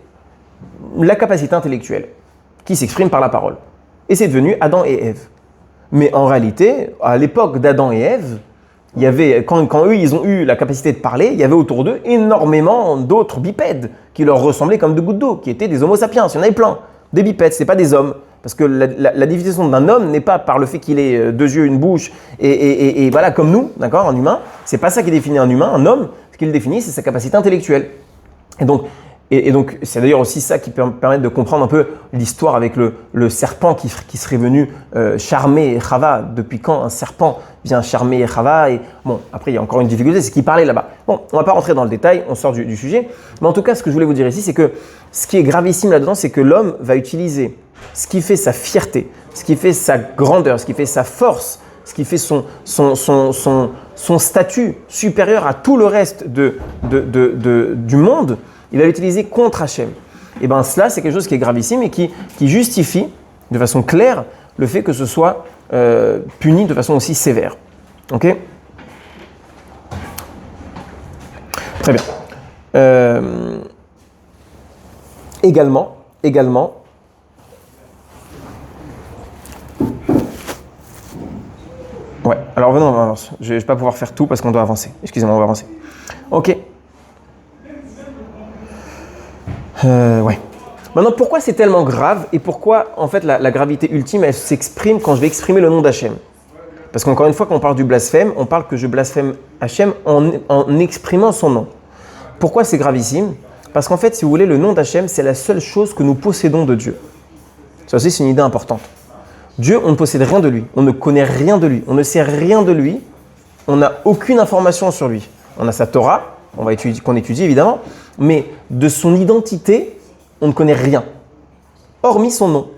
la capacité intellectuelle qui s'exprime par la parole. Et c'est devenu Adam et Ève. Mais en réalité, à l'époque d'Adam et Ève, il y avait, quand eux, ils ont eu la capacité de parler, il y avait autour d'eux énormément d'autres bipèdes qui leur ressemblaient comme 2 gouttes d'eau, qui étaient des Homo sapiens. Il y en avait plein. Des bipèdes, ce n'est pas des hommes. Parce que la définition d'un homme n'est pas par le fait qu'il ait 2 yeux, une bouche, et voilà, comme nous, d'accord, un humain. C'est pas ça qui définit un humain. Un homme, ce qu'il définit, c'est sa capacité intellectuelle. Et donc, c'est d'ailleurs aussi ça qui peut permettre de comprendre un peu l'histoire avec le serpent qui serait venu charmer Chava. Depuis quand un serpent vient charmer Chava ? Et bon, après, il y a encore une difficulté, c'est qu'il parlait là-bas. Bon, on ne va pas rentrer dans le détail, on sort du sujet. Mais en tout cas, ce que je voulais vous dire ici, c'est que ce qui est gravissime là-dedans, c'est que l'homme va utiliser ce qui fait sa fierté, ce qui fait sa grandeur, ce qui fait sa force, ce qui fait son statut supérieur à tout le reste du monde, il va l'utiliser contre Hachem. Et bien cela, c'est quelque chose qui est gravissime et qui justifie de façon claire le fait que ce soit puni de façon aussi sévère. Ok ? Très bien. Également, Ouais, alors venons, on avance. Je ne vais pas pouvoir faire tout parce qu'on doit avancer. Excusez-moi, on va avancer. Ok. Ouais. Maintenant, pourquoi c'est tellement grave et pourquoi, en fait, la gravité ultime, elle s'exprime quand je vais exprimer le nom d'Hachem? Parce qu'encore une fois, quand on parle du blasphème, on parle que je blasphème Hachem en exprimant son nom. Pourquoi c'est gravissime? Parce qu'en fait, si vous voulez, le nom d'Hachem, c'est la seule chose que nous possédons de Dieu. Ça aussi, c'est une idée importante. Dieu, on ne possède rien de lui, on ne connaît rien de lui, on ne sait rien de lui, on n'a aucune information sur lui. On a sa Torah, qu'on étudie évidemment, mais de son identité, on ne connaît rien, hormis son nom.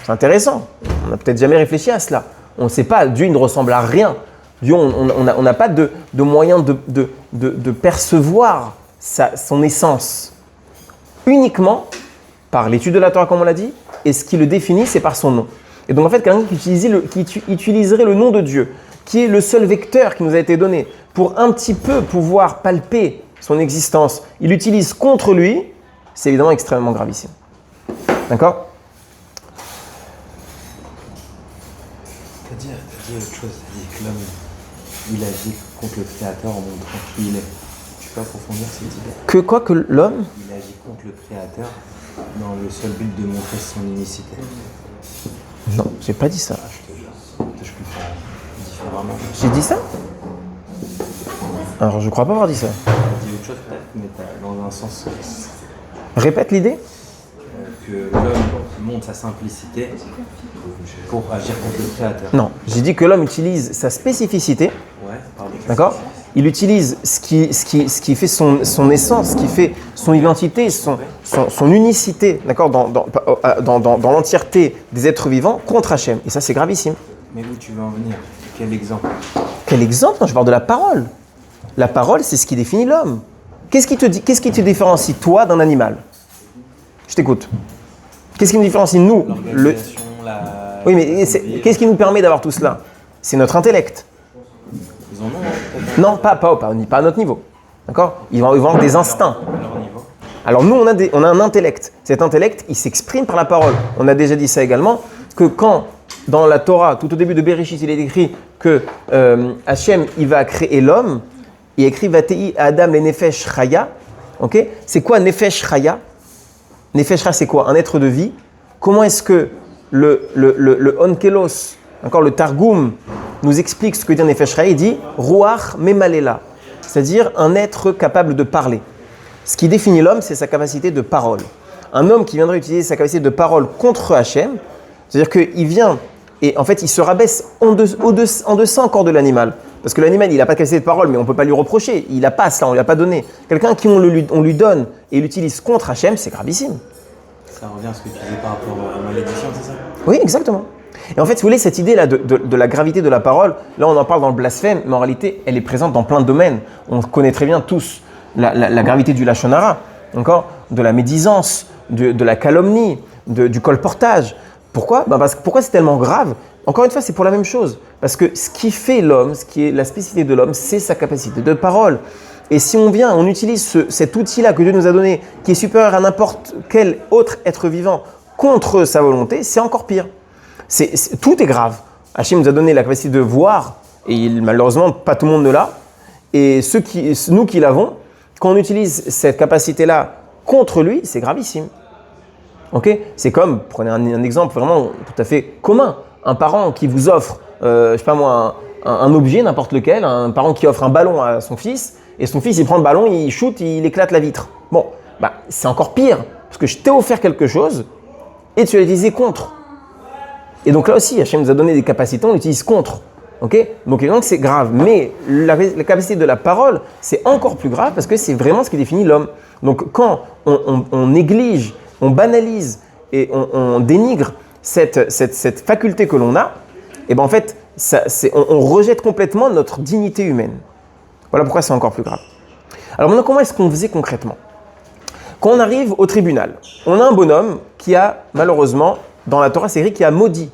C'est intéressant, on n'a peut-être jamais réfléchi à cela. On ne sait pas, Dieu il ne ressemble à rien. Dieu, on n'a pas de moyen de percevoir son essence. Uniquement par l'étude de la Torah, comme on l'a dit, et ce qui le définit, c'est par son nom. Et donc en fait, quelqu'un qui utiliserait le nom de Dieu, qui est le seul vecteur qui nous a été donné, pour un petit peu pouvoir palper son existence, il l'utilise contre lui, c'est évidemment extrêmement gravissime. D'accord? T'as dit autre chose, t'as dit que l'homme, il agit contre le Créateur en montrant qui il est. Tu peux approfondir cette idée? Que l'homme? Il agit contre le Créateur dans le seul but de montrer son unicité. Non, j'ai pas dit ça. Je te jure. Je comprends différemment. J'ai dit ça? Alors je crois pas avoir dit ça. T'as dit autre chose peut-être, mais dans un sens Répète l'idée. Que l'homme montre sa simplicité pour agir contre le Créateur. Non, j'ai dit que l'homme utilise sa spécificité. Ouais, pardon. D'accord? Il utilise ce qui fait son essence, ce qui fait son identité, son unicité, d'accord, dans l'entièreté des êtres vivants contre Hachem. Et ça, c'est gravissime. Mais où tu veux en venir? Quel exemple? Quel exemple? Non, je parle de la parole. La parole, c'est ce qui définit l'homme. Qu'est-ce qui te différencie, toi, d'un animal? Je t'écoute. Qu'est-ce qui nous différencie, nous? L'organisation, Oui, mais qu'est-ce qui nous permet d'avoir tout cela? C'est notre intellect. Ils en ont, Non, pas à notre niveau. D'accord? Ils vont avoir des instincts. à leur niveau. Alors nous, on a un intellect. Cet intellect, il s'exprime par la parole. On a déjà dit ça également, que quand, dans la Torah, tout au début de Bereshit, il est écrit que Hachem, il va créer l'homme, il écrit « Vatei Adam le Nefesh Chaya ». Okay? C'est quoi Nefesh Chaya? Nefesh Chaya, c'est quoi? Un être de vie. Comment est-ce que le Onkelos, encore le Targum, nous explique ce que dit Nefesh Chaya? Il dit « Ruach Memalela », c'est-à-dire un être capable de parler. Ce qui définit l'homme, c'est sa capacité de parole. Un homme qui viendrait utiliser sa capacité de parole contre Hachem, c'est-à-dire qu'il vient et en fait il se rabaisse en deçà encore de l'animal. Parce que l'animal, il n'a pas de capacité de parole, mais on ne peut pas lui reprocher. Il n'a pas cela, on ne lui a pas donné. Quelqu'un qui on lui donne et l'utilise contre Hachem, c'est gravissime. Ça revient à ce que tu disais par rapport à la malédiction, c'est ça? Oui, exactement. Et en fait, si vous voulez, cette idée-là de la gravité de la parole, là on en parle dans le blasphème, mais en réalité, elle est présente dans plein de domaines. On connaît très bien tous la gravité du lachon hara, encore, de la médisance, de la calomnie, du colportage. Pourquoi? Pourquoi c'est tellement grave? Encore une fois, c'est pour la même chose. Parce que ce qui fait l'homme, ce qui est la spécificité de l'homme, c'est sa capacité de parole. Et si on utilise cet outil-là que Dieu nous a donné, qui est supérieur à n'importe quel autre être vivant, contre sa volonté, c'est encore pire. Tout est grave. Hachem nous a donné la capacité de voir, et malheureusement, pas tout le monde ne l'a. Et nous qui l'avons, quand on utilise cette capacité-là contre lui, c'est gravissime. Okay? C'est comme, prenez un exemple vraiment tout à fait commun. Un parent qui vous offre, je sais pas moi, un objet, n'importe lequel, un parent qui offre un ballon à son fils, et son fils, il prend le ballon, il shoot, il éclate la vitre. Bon, c'est encore pire, parce que je t'ai offert quelque chose, et tu l'as utilisé contre. Et donc là aussi, Hachem nous a donné des capacités, on l'utilise contre. Okay? Donc évidemment que c'est grave, mais la capacité de la parole, c'est encore plus grave, parce que c'est vraiment ce qui définit l'homme. Donc quand on néglige, on banalise, et on dénigre cette faculté que l'on a, et en fait, on rejette complètement notre dignité humaine. Voilà pourquoi c'est encore plus grave. Alors maintenant, comment est-ce qu'on faisait concrètement? Quand on arrive au tribunal, on a un bonhomme qui a, malheureusement, dans la Torah, c'est écrit qui a maudit.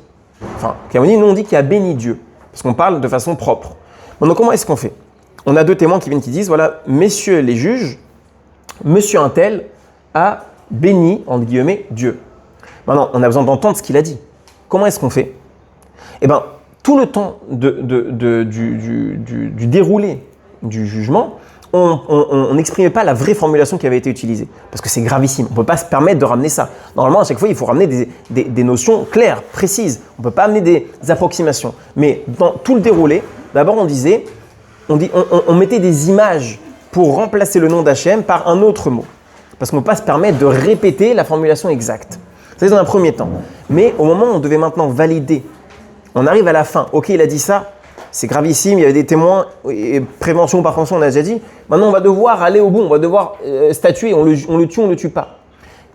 Enfin, qui a maudit, nous on dit qui a béni Dieu, parce qu'on parle de façon propre. Maintenant, comment est-ce qu'on fait? On a deux témoins qui viennent qui disent, voilà, messieurs les juges, monsieur un tel a béni, entre guillemets, Dieu. Maintenant, on a besoin d'entendre ce qu'il a dit. Comment est-ce qu'on fait? Eh bien, tout le temps du déroulé du jugement, on n'exprimait pas la vraie formulation qui avait été utilisée. Parce que c'est gravissime. On ne peut pas se permettre de ramener ça. Normalement, à chaque fois, il faut ramener des notions claires, précises. On ne peut pas amener des approximations. Mais dans tout le déroulé, d'abord, on mettait des images pour remplacer le nom d'Hachem par un autre mot. Parce qu'on ne peut pas se permettre de répéter la formulation exacte. Ça, c'est dans un premier temps. Mais au moment où on devait maintenant valider, on arrive à la fin. Ok, il a dit ça. C'est gravissime, il y avait des témoins, et prévention ou par prévention, on a déjà dit. Maintenant, on va devoir aller au bout, on va devoir statuer, on le tue, on ne le tue pas.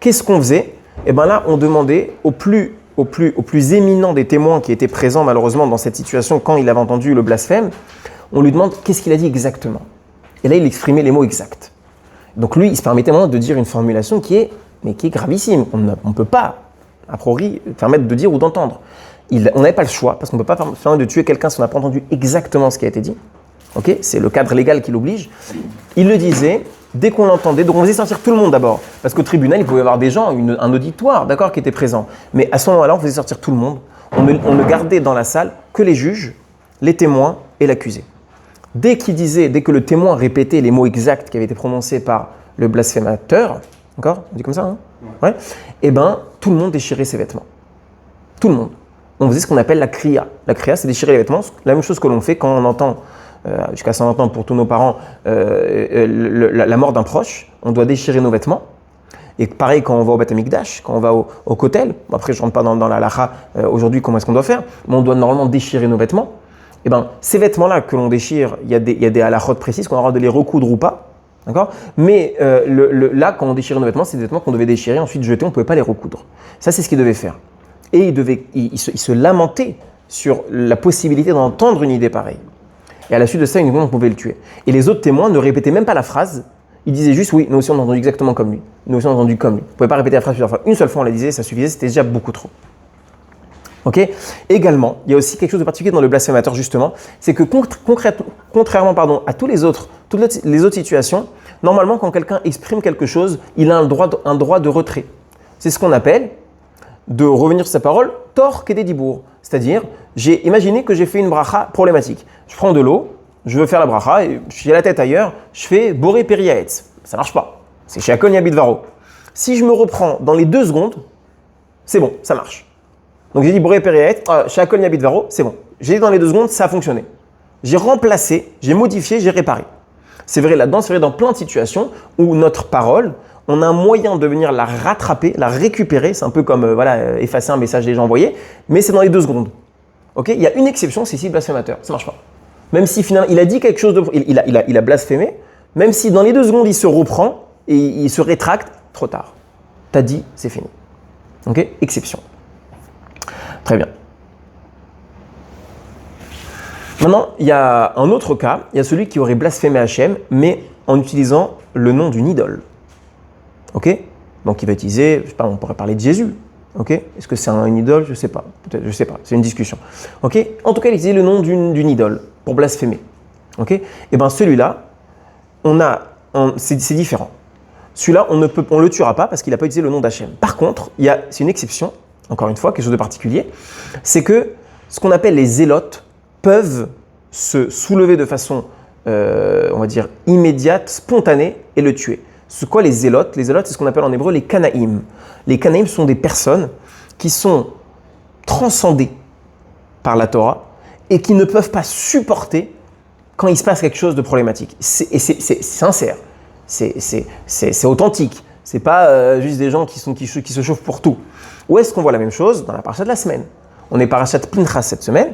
Qu'est-ce qu'on faisait? Eh bien là, on demandait au plus éminent des témoins qui étaient présents malheureusement dans cette situation quand il avait entendu le blasphème, on lui demande qu'est-ce qu'il a dit exactement. Et là, il exprimait les mots exacts. Donc lui, il se permettait maintenant de dire une formulation qui est gravissime. On ne peut pas, a priori, permettre de dire ou d'entendre. On n'avait pas le choix, parce qu'on ne peut pas permettre de tuer quelqu'un si on n'a pas entendu exactement ce qui a été dit. Okay, c'est le cadre légal qui l'oblige. Il le disait, dès qu'on l'entendait, donc on faisait sortir tout le monde d'abord. Parce qu'au tribunal, il pouvait y avoir des gens, un auditoire, d'accord, qui était présent. Mais à ce moment-là, on faisait sortir tout le monde. On ne gardait dans la salle que les juges, les témoins et l'accusé. Dès que le témoin répétait les mots exacts qui avaient été prononcés par le blasphémateur, d'accord, on dit comme ça, hein, ouais. Eh bien, tout le monde déchirait ses vêtements. Tout le monde. On faisait ce qu'on appelle la kriya. La kriya, c'est déchirer les vêtements, la même chose que l'on fait quand on entend, jusqu'à 120 ans pour tous nos parents, la mort d'un proche. On doit déchirer nos vêtements. Et pareil quand on va au Beth Amikdash, quand on va au Kotel. Après, je ne rentre pas dans la halakha aujourd'hui, comment est-ce qu'on doit faire, mais on doit normalement déchirer nos vêtements. Et bien, ces vêtements-là que l'on déchire, il y a des halakhot précises qu'on aura de les recoudre ou pas. D'accord? Mais là, quand on déchirait nos vêtements, c'est des vêtements qu'on devait déchirer, ensuite jeter, on ne pouvait pas les recoudre. Ça, c'est ce qu'il devait faire. Et il se lamentait sur la possibilité d'entendre une idée pareille. Et à la suite de ça, uniquement, on pouvait le tuer. Et les autres témoins ne répétaient même pas la phrase. Ils disaient juste, oui, nous aussi on a entendu exactement comme lui. Nous aussi on a entendu comme lui. On ne pouvait pas répéter la phrase plusieurs fois. Une seule fois, on la disait, ça suffisait, c'était déjà beaucoup trop. Ok? Également, il y a aussi quelque chose de particulier dans le blasphémateur, justement, c'est que contrairement à toutes les autres situations, normalement, quand quelqu'un exprime quelque chose, il a un droit de retrait. C'est ce qu'on appelle de revenir sur sa parole, tor kedé dibour. C'est-à-dire, imaginé que j'ai fait une bracha problématique. Je prends de l'eau, je veux faire la bracha, et j'ai la tête ailleurs, je fais boré periaetz. Ça marche pas. C'est chez Akon Yabidvaro. Si je me reprends dans les 2 secondes, c'est bon, ça marche. Donc j'ai dit boré periaetz, chez Akon Yabidvaro, c'est bon. J'ai dit dans les 2 secondes, ça a fonctionné. J'ai remplacé, j'ai modifié, j'ai réparé. C'est vrai là-dedans, c'est vrai dans plein de situations où notre parole, on a un moyen de venir la rattraper, la récupérer. C'est un peu comme effacer un message déjà envoyé, mais c'est dans les 2 secondes. Okay, il y a une exception, c'est ici le blasphémateur. Ça ne marche pas. Même si finalement il a dit quelque chose il a blasphémé, même si dans les 2 secondes il se reprend et il se rétracte, trop tard. T'as dit, c'est fini. Ok, exception. Très bien. Maintenant, il y a un autre cas. Il y a celui qui aurait blasphémé Hachem, mais en utilisant le nom d'une idole. Ok? Donc il va utiliser, je sais pas, on pourrait parler de Jésus. Ok? Est-ce que c'est une idole? Je sais pas. Peut-être, je sais pas. C'est une discussion. Ok? En tout cas, il utilise le nom d'une idole pour blasphémer. Ok? Et bien celui-là, c'est différent. Celui-là, on le tuera pas parce qu'il n'a pas utilisé le nom d'Hachem. Par contre, c'est une exception. Encore une fois, quelque chose de particulier, c'est que ce qu'on appelle les zélotes peuvent se soulever de façon, on va dire, immédiate, spontanée et le tuer. C'est quoi les zélotes? Les zélotes, c'est ce qu'on appelle en hébreu les canaïm. Les canaïm sont des personnes qui sont transcendées par la Torah et qui ne peuvent pas supporter quand il se passe quelque chose de problématique. C'est sincère, c'est authentique. C'est pas juste des gens qui se chauffent pour tout. Où est-ce qu'on voit la même chose? Dans la paracha de la semaine. On est parachat Pinchas cette semaine.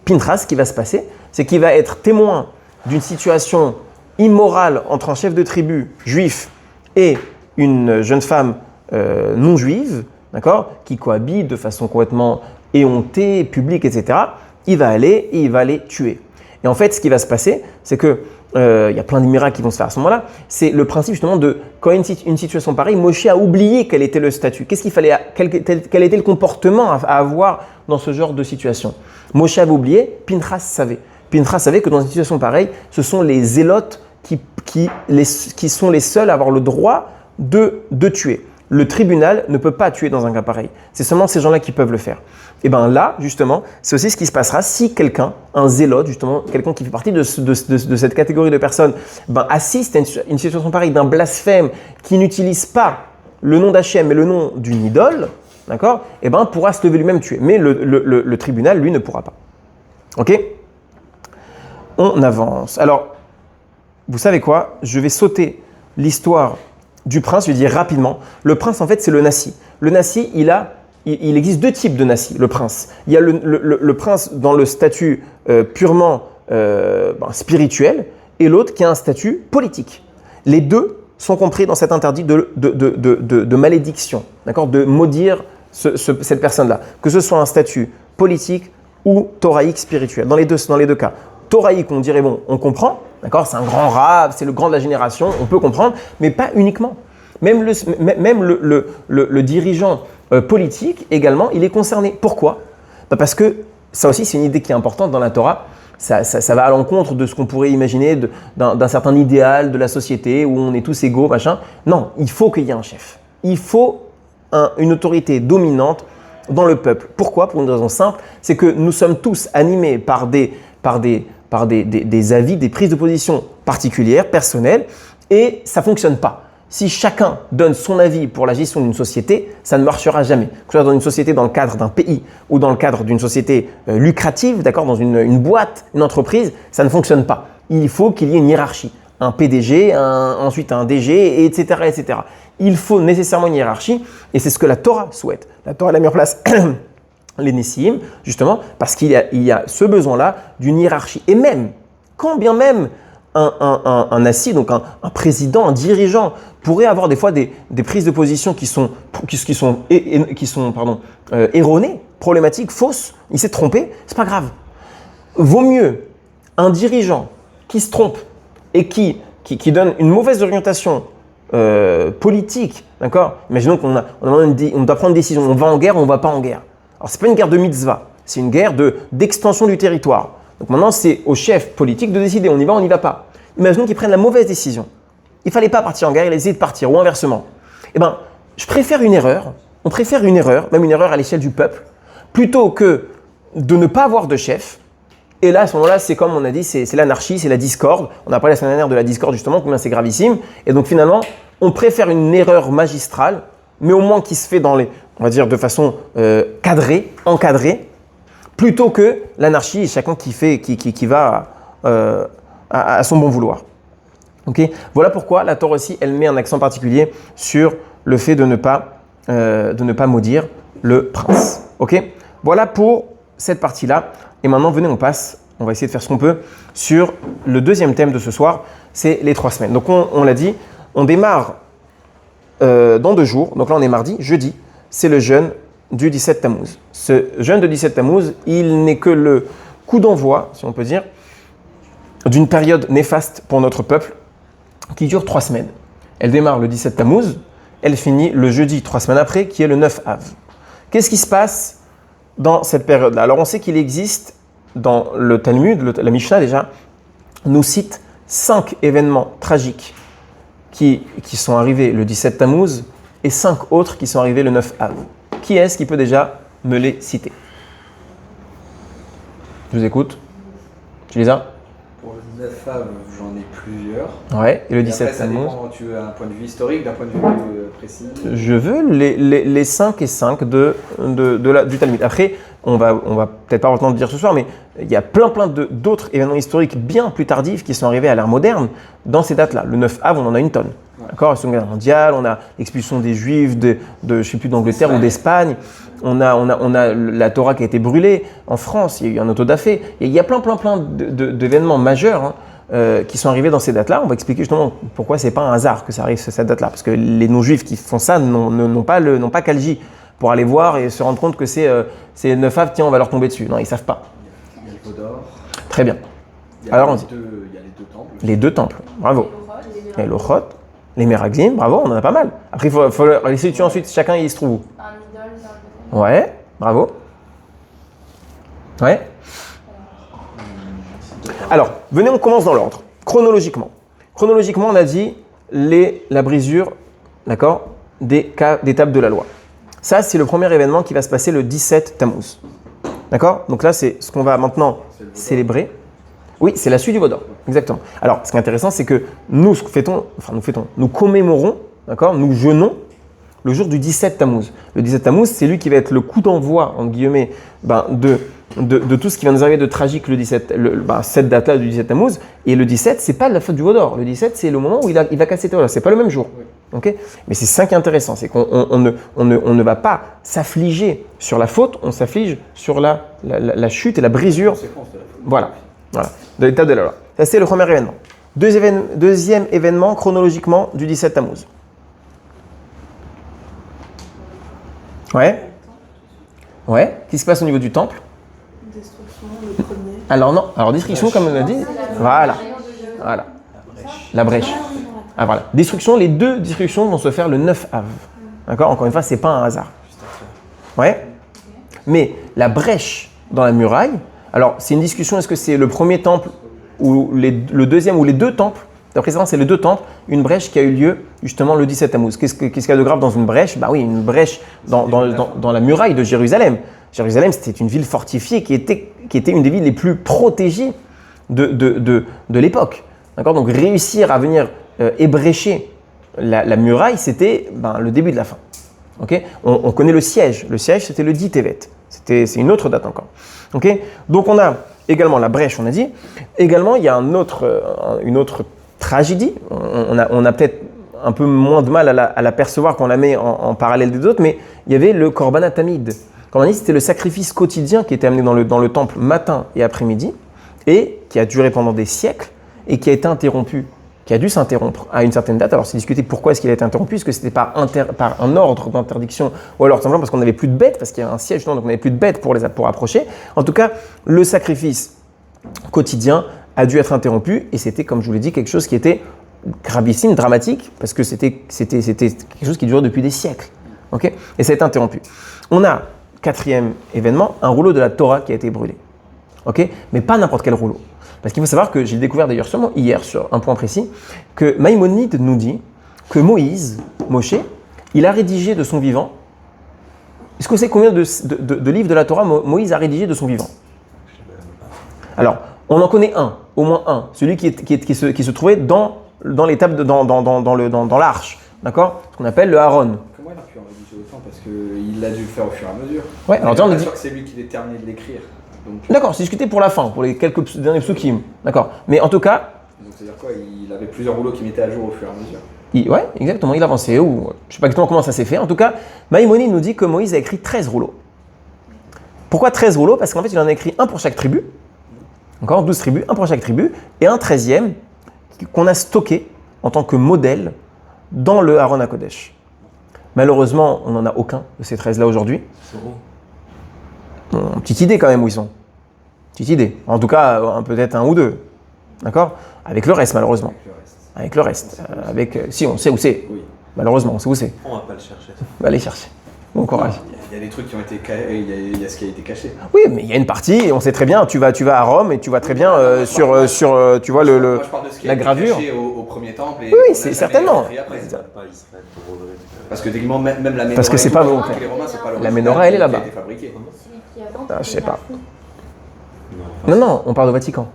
Pinchas, ce qui va se passer, c'est qu'il va être témoin d'une situation immorale entre un chef de tribu juif et une jeune femme non juive, d'accord, qui cohabitent de façon complètement éhontée, publique, etc. Il va aller et il va les tuer. Et en fait, ce qui va se passer, c'est que il y a plein de miracles qui vont se faire à ce moment-là. C'est le principe justement de quand une situation pareille, Moshe a oublié quel était le statut. Qu'est-ce qu'il fallait, quel était le comportement à avoir dans ce genre de situation. Moshe avait oublié, Pinchas savait. Pinchas savait que dans une situation pareille, ce sont les zélotes qui sont les seuls à avoir le droit de tuer. le tribunal ne peut pas tuer dans un cas pareil. C'est seulement ces gens-là qui peuvent le faire. Et bien là, justement, c'est aussi ce qui se passera si quelqu'un, un zélote, justement, quelqu'un qui fait partie de cette catégorie de personnes, assiste à une situation pareille d'un blasphème qui n'utilise pas le nom d'Hachem mais le nom d'une idole, d'accord, et pourra se lever lui-même tuer. Mais le tribunal, lui, ne pourra pas. Ok ? On avance. Alors, vous savez quoi ? Je vais sauter l'histoire du prince, je vais dire rapidement. Le prince, en fait, c'est le nasi. Le nasi, il existe deux types de nasi, le prince. Il y a le prince dans le statut purement spirituel et l'autre qui a un statut politique. Les deux sont compris dans cet interdit de malédiction, d'accord, de maudire cette personne-là, que ce soit un statut politique ou thoraïque spirituel, dans les deux cas. Thoraïque, on dirait, bon, on comprend, d'accord, c'est un grand rave, c'est le grand de la génération, on peut comprendre, mais pas uniquement. Même le dirigeant politique également, il est concerné. Pourquoi ? Parce que ça aussi, c'est une idée qui est importante dans la Torah. Ça va à l'encontre de ce qu'on pourrait imaginer d'un certain idéal de la société où on est tous égaux, machin. Non, il faut qu'il y ait un chef. Il faut une autorité dominante dans le peuple. Pourquoi ? Pour une raison simple, c'est que nous sommes tous animés par des avis, des prises de position particulières, personnelles, et ça ne fonctionne pas. Si chacun donne son avis pour la gestion d'une société, ça ne marchera jamais. Que ce soit dans une société dans le cadre d'un pays ou dans le cadre d'une société lucrative, d'accord, dans une boîte, une entreprise, ça ne fonctionne pas. Il faut qu'il y ait une hiérarchie. Un PDG, ensuite un DG, etc., etc. Il faut nécessairement une hiérarchie et c'est ce que la Torah souhaite. La Torah a mis en place les Nessim, justement, parce qu'il y a ce besoin-là d'une hiérarchie. Et même, quand bien même un Nassi, donc un président, un dirigeant, pourrait avoir des fois des prises de position qui sont erronées, problématiques, fausses, il s'est trompé, c'est pas grave. Vaut mieux un dirigeant qui se trompe et qui donne une mauvaise orientation politique, d'accord ? Imaginons qu'on doit prendre une décision, on va en guerre ou on ne va pas en guerre. Alors, ce n'est pas une guerre de mitzvah, c'est une guerre d'extension du territoire. Donc maintenant, c'est au chef politique de décider, on y va, on n'y va pas. Imaginons qu'ils prennent la mauvaise décision. Il ne fallait pas partir en guerre, il a essayé de partir, ou inversement. Je préfère une erreur, même une erreur à l'échelle du peuple, plutôt que de ne pas avoir de chef. Et là, à ce moment-là, c'est comme on a dit, c'est l'anarchie, c'est la discorde. On a parlé la semaine dernière de la discorde, justement, combien c'est gravissime. Et donc finalement, on préfère une erreur magistrale, mais au moins qui se fait on va dire de façon encadrée, plutôt que l'anarchie et chacun qui va à son bon vouloir. Okay ? Voilà pourquoi la Torah aussi, elle met un accent particulier sur le fait de ne pas maudire le prince. Okay ? Voilà pour cette partie-là. Et maintenant, venez, on va essayer de faire ce qu'on peut sur le deuxième thème de ce soir, c'est les 3 semaines. Donc on l'a dit, on démarre dans 2 jours, donc là on est mardi, jeudi, c'est le jeûne du 17 Tammuz. Ce jeûne de 17 Tammuz, il n'est que le coup d'envoi, si on peut dire, d'une période néfaste pour notre peuple qui dure 3 semaines. Elle démarre le 17 Tammuz, elle finit le jeudi 3 semaines après, qui est le 9 Av. Qu'est-ce qui se passe dans cette période-là ? Alors on sait qu'il existe dans le Talmud, la Mishnah déjà, nous cite 5 événements tragiques qui sont arrivés le 17 Tammuz et 5 autres qui sont arrivés le 9 Av. Qui est-ce qui peut déjà me les citer ? Je vous écoute. Tu les as ? Pour le 9 Av, j'en ai plusieurs. Ouais, et le Et 17 après, ça Tammuz. dépend, tu veux un point de vue historique, d'un point de vue précis. Je veux les 5 et 5 du Talmud. Après, on va peut-être pas avoir le temps de dire ce soir, mais il y a plein d'autres événements historiques bien plus tardifs qui sont arrivés à l'ère moderne dans ces dates-là. Le 9 Av, on en a une tonne. Ouais. D'accord, la Seconde Guerre mondiale, on a l'expulsion des Juifs je sais plus, d'Angleterre ou d'Espagne. On a la Torah qui a été brûlée en France. Il y a eu un autodafé. Il y a plein d'événements majeurs qui sont arrivés dans ces dates-là. On va expliquer justement pourquoi c'est pas un hasard que ça arrive cette date-là, parce que les non-juifs qui font ça n'ont pas Kalji pour aller voir et se rendre compte que c'est 9 Av, tiens, on va leur tomber dessus. Non, ils savent pas. Il y a le Veau d'Or. Très bien. Alors il y a les 2 temples. Les 2 temples, bravo. Et l'Ochot, les Meraglim, bravo, on en a pas mal. Après, il faut les situer ensuite, chacun il se trouve où ? Un idole dans le Ouais, bravo. Ouais. Alors, venez, on commence dans l'ordre, chronologiquement. Chronologiquement, on a dit la brisure, d'accord, des tables de la loi. Ça, c'est le premier événement qui va se passer le 17 Tammuz. D'accord? Donc là, c'est ce qu'on va maintenant célébrer. Oui, c'est la suite du Vaudor. Exactement. Alors, ce qui est intéressant, c'est que nous commémorons, d'accord? Nous jeûnons le jour du 17 Tammuz. Le 17 Tammuz, c'est lui qui va être le coup d'envoi, entre guillemets, de tout ce qui va nous arriver de tragique le 17, cette date-là du 17 Tammuz. Et le 17, c'est pas la fête du Vaudor. Le 17, c'est le moment où il va casser Théola. C'est pas le même jour. Okay? Mais c'est ça qui est intéressant, c'est qu'on ne va pas s'affliger sur la faute, on s'afflige sur la chute et la brisure. Voilà. De l'état de la loi. Ça, c'est le premier événement. Deuxième événement chronologiquement du 17 Tammuz. Ouais. Qu'est-ce qui se passe au niveau du temple? Destruction, le premier. Alors non, destruction comme on l'a dit. Voilà. La brèche. Ah voilà. Destruction, les deux destructions vont se faire le 9 Av. D'accord? Encore une fois, c'est pas un hasard. Ouais. Mais la brèche dans la muraille, alors c'est une discussion, est-ce que c'est le premier temple ou le deuxième ou les deux temples? D'après ça, c'est les deux temples, une brèche qui a eu lieu justement le 17 Tammuz. Qu'est-ce qu'il y a de grave dans une brèche? Bah oui, une brèche dans la muraille de Jérusalem. Jérusalem, c'était une ville fortifiée qui était une des villes les plus protégées de l'époque. D'accord? Donc réussir à venir ébrécher la muraille, c'était le début de la fin. Okay? On connaît le siège. Le siège, c'était le 10 Tevet. C'est une autre date encore. Okay? Donc on a également la brèche, on a dit. Également, il y a une autre tragédie. On a peut-être un peu moins de mal à la percevoir quand on la met en parallèle des autres, mais il y avait le Korban Tamid. Comme on dit, c'était le sacrifice quotidien qui était amené dans le temple matin et après-midi et qui a duré pendant des siècles et qui a été interrompu, qui a dû s'interrompre à une certaine date. Alors c'est discuté pourquoi est-ce qu'il a été interrompu, est-ce que c'était par un ordre d'interdiction ou alors simplement parce qu'on n'avait plus de bêtes, parce qu'il y a un siège, donc on n'avait plus de bêtes pour approcher. En tout cas, le sacrifice quotidien a dû être interrompu et c'était, comme je vous l'ai dit, quelque chose qui était gravissime, dramatique, parce que c'était quelque chose qui durait depuis des siècles. Okay? Et ça a été interrompu. On a, quatrième événement, un rouleau de la Torah qui a été brûlé. Okay? Mais pas n'importe quel rouleau. Parce qu'il faut savoir que j'ai découvert d'ailleurs seulement hier sur un point précis, que Maïmonide nous dit que Moshe, il a rédigé de son vivant. Est-ce que vous savez combien de livres de la Torah Moïse a rédigé de son vivant? Alors, on en connaît un, au moins un, celui qui se trouvait dans l'étape dans l'arche, d'accord? Ce qu'on appelle le Aaron. Comment il a pu en rédiger autant? Parce qu'il a dû le faire au fur et à mesure. Ouais, alors on est dit sûr que c'est lui qui l'a terminé de l'écrire. Donc... D'accord, c'est discuté pour la fin, pour les quelques derniers psukim. D'accord. Mais en tout cas. Donc c'est-à-dire quoi? Il avait plusieurs rouleaux qui mettaient à jour au fur et à mesure. Ouais, exactement, il avançait, ou je ne sais pas exactement comment ça s'est fait. En tout cas, Maïmonide nous dit que Moïse a écrit 13 rouleaux. Pourquoi 13 rouleaux? Parce qu'en fait, il en a écrit un pour chaque tribu. Encore 12 tribus, un pour chaque tribu, et un 13e qu'on a stocké en tant que modèle dans le Aaron HaKodesh. Malheureusement, on n'en a aucun de ces 13-là aujourd'hui. Petite idée quand même où ils sont. Petite idée. En tout cas, peut-être un ou deux. D'accord? Avec le reste, malheureusement. Avec le reste. Si, on sait où c'est. Oui. Malheureusement, on sait où c'est. On va pas le chercher. On va aller chercher. Bon courage. Il y a des trucs qui ont été cachés, il y a ce qui a été caché. Oui, mais il y a une partie, et on sait très bien, tu vas à Rome et tu vois très bien tu vois Moi, je parle de ce qui la a été gravure. caché au premier temple. Et Oui, c'est certainement. Parce que techniquement, même la Ménorah. Parce que c'est pas volontaire. Les Romains, c'est pas La Ménorah, elle est là-bas. qui a été fabriquée. Je sais pas. Non, on parle au Vatican.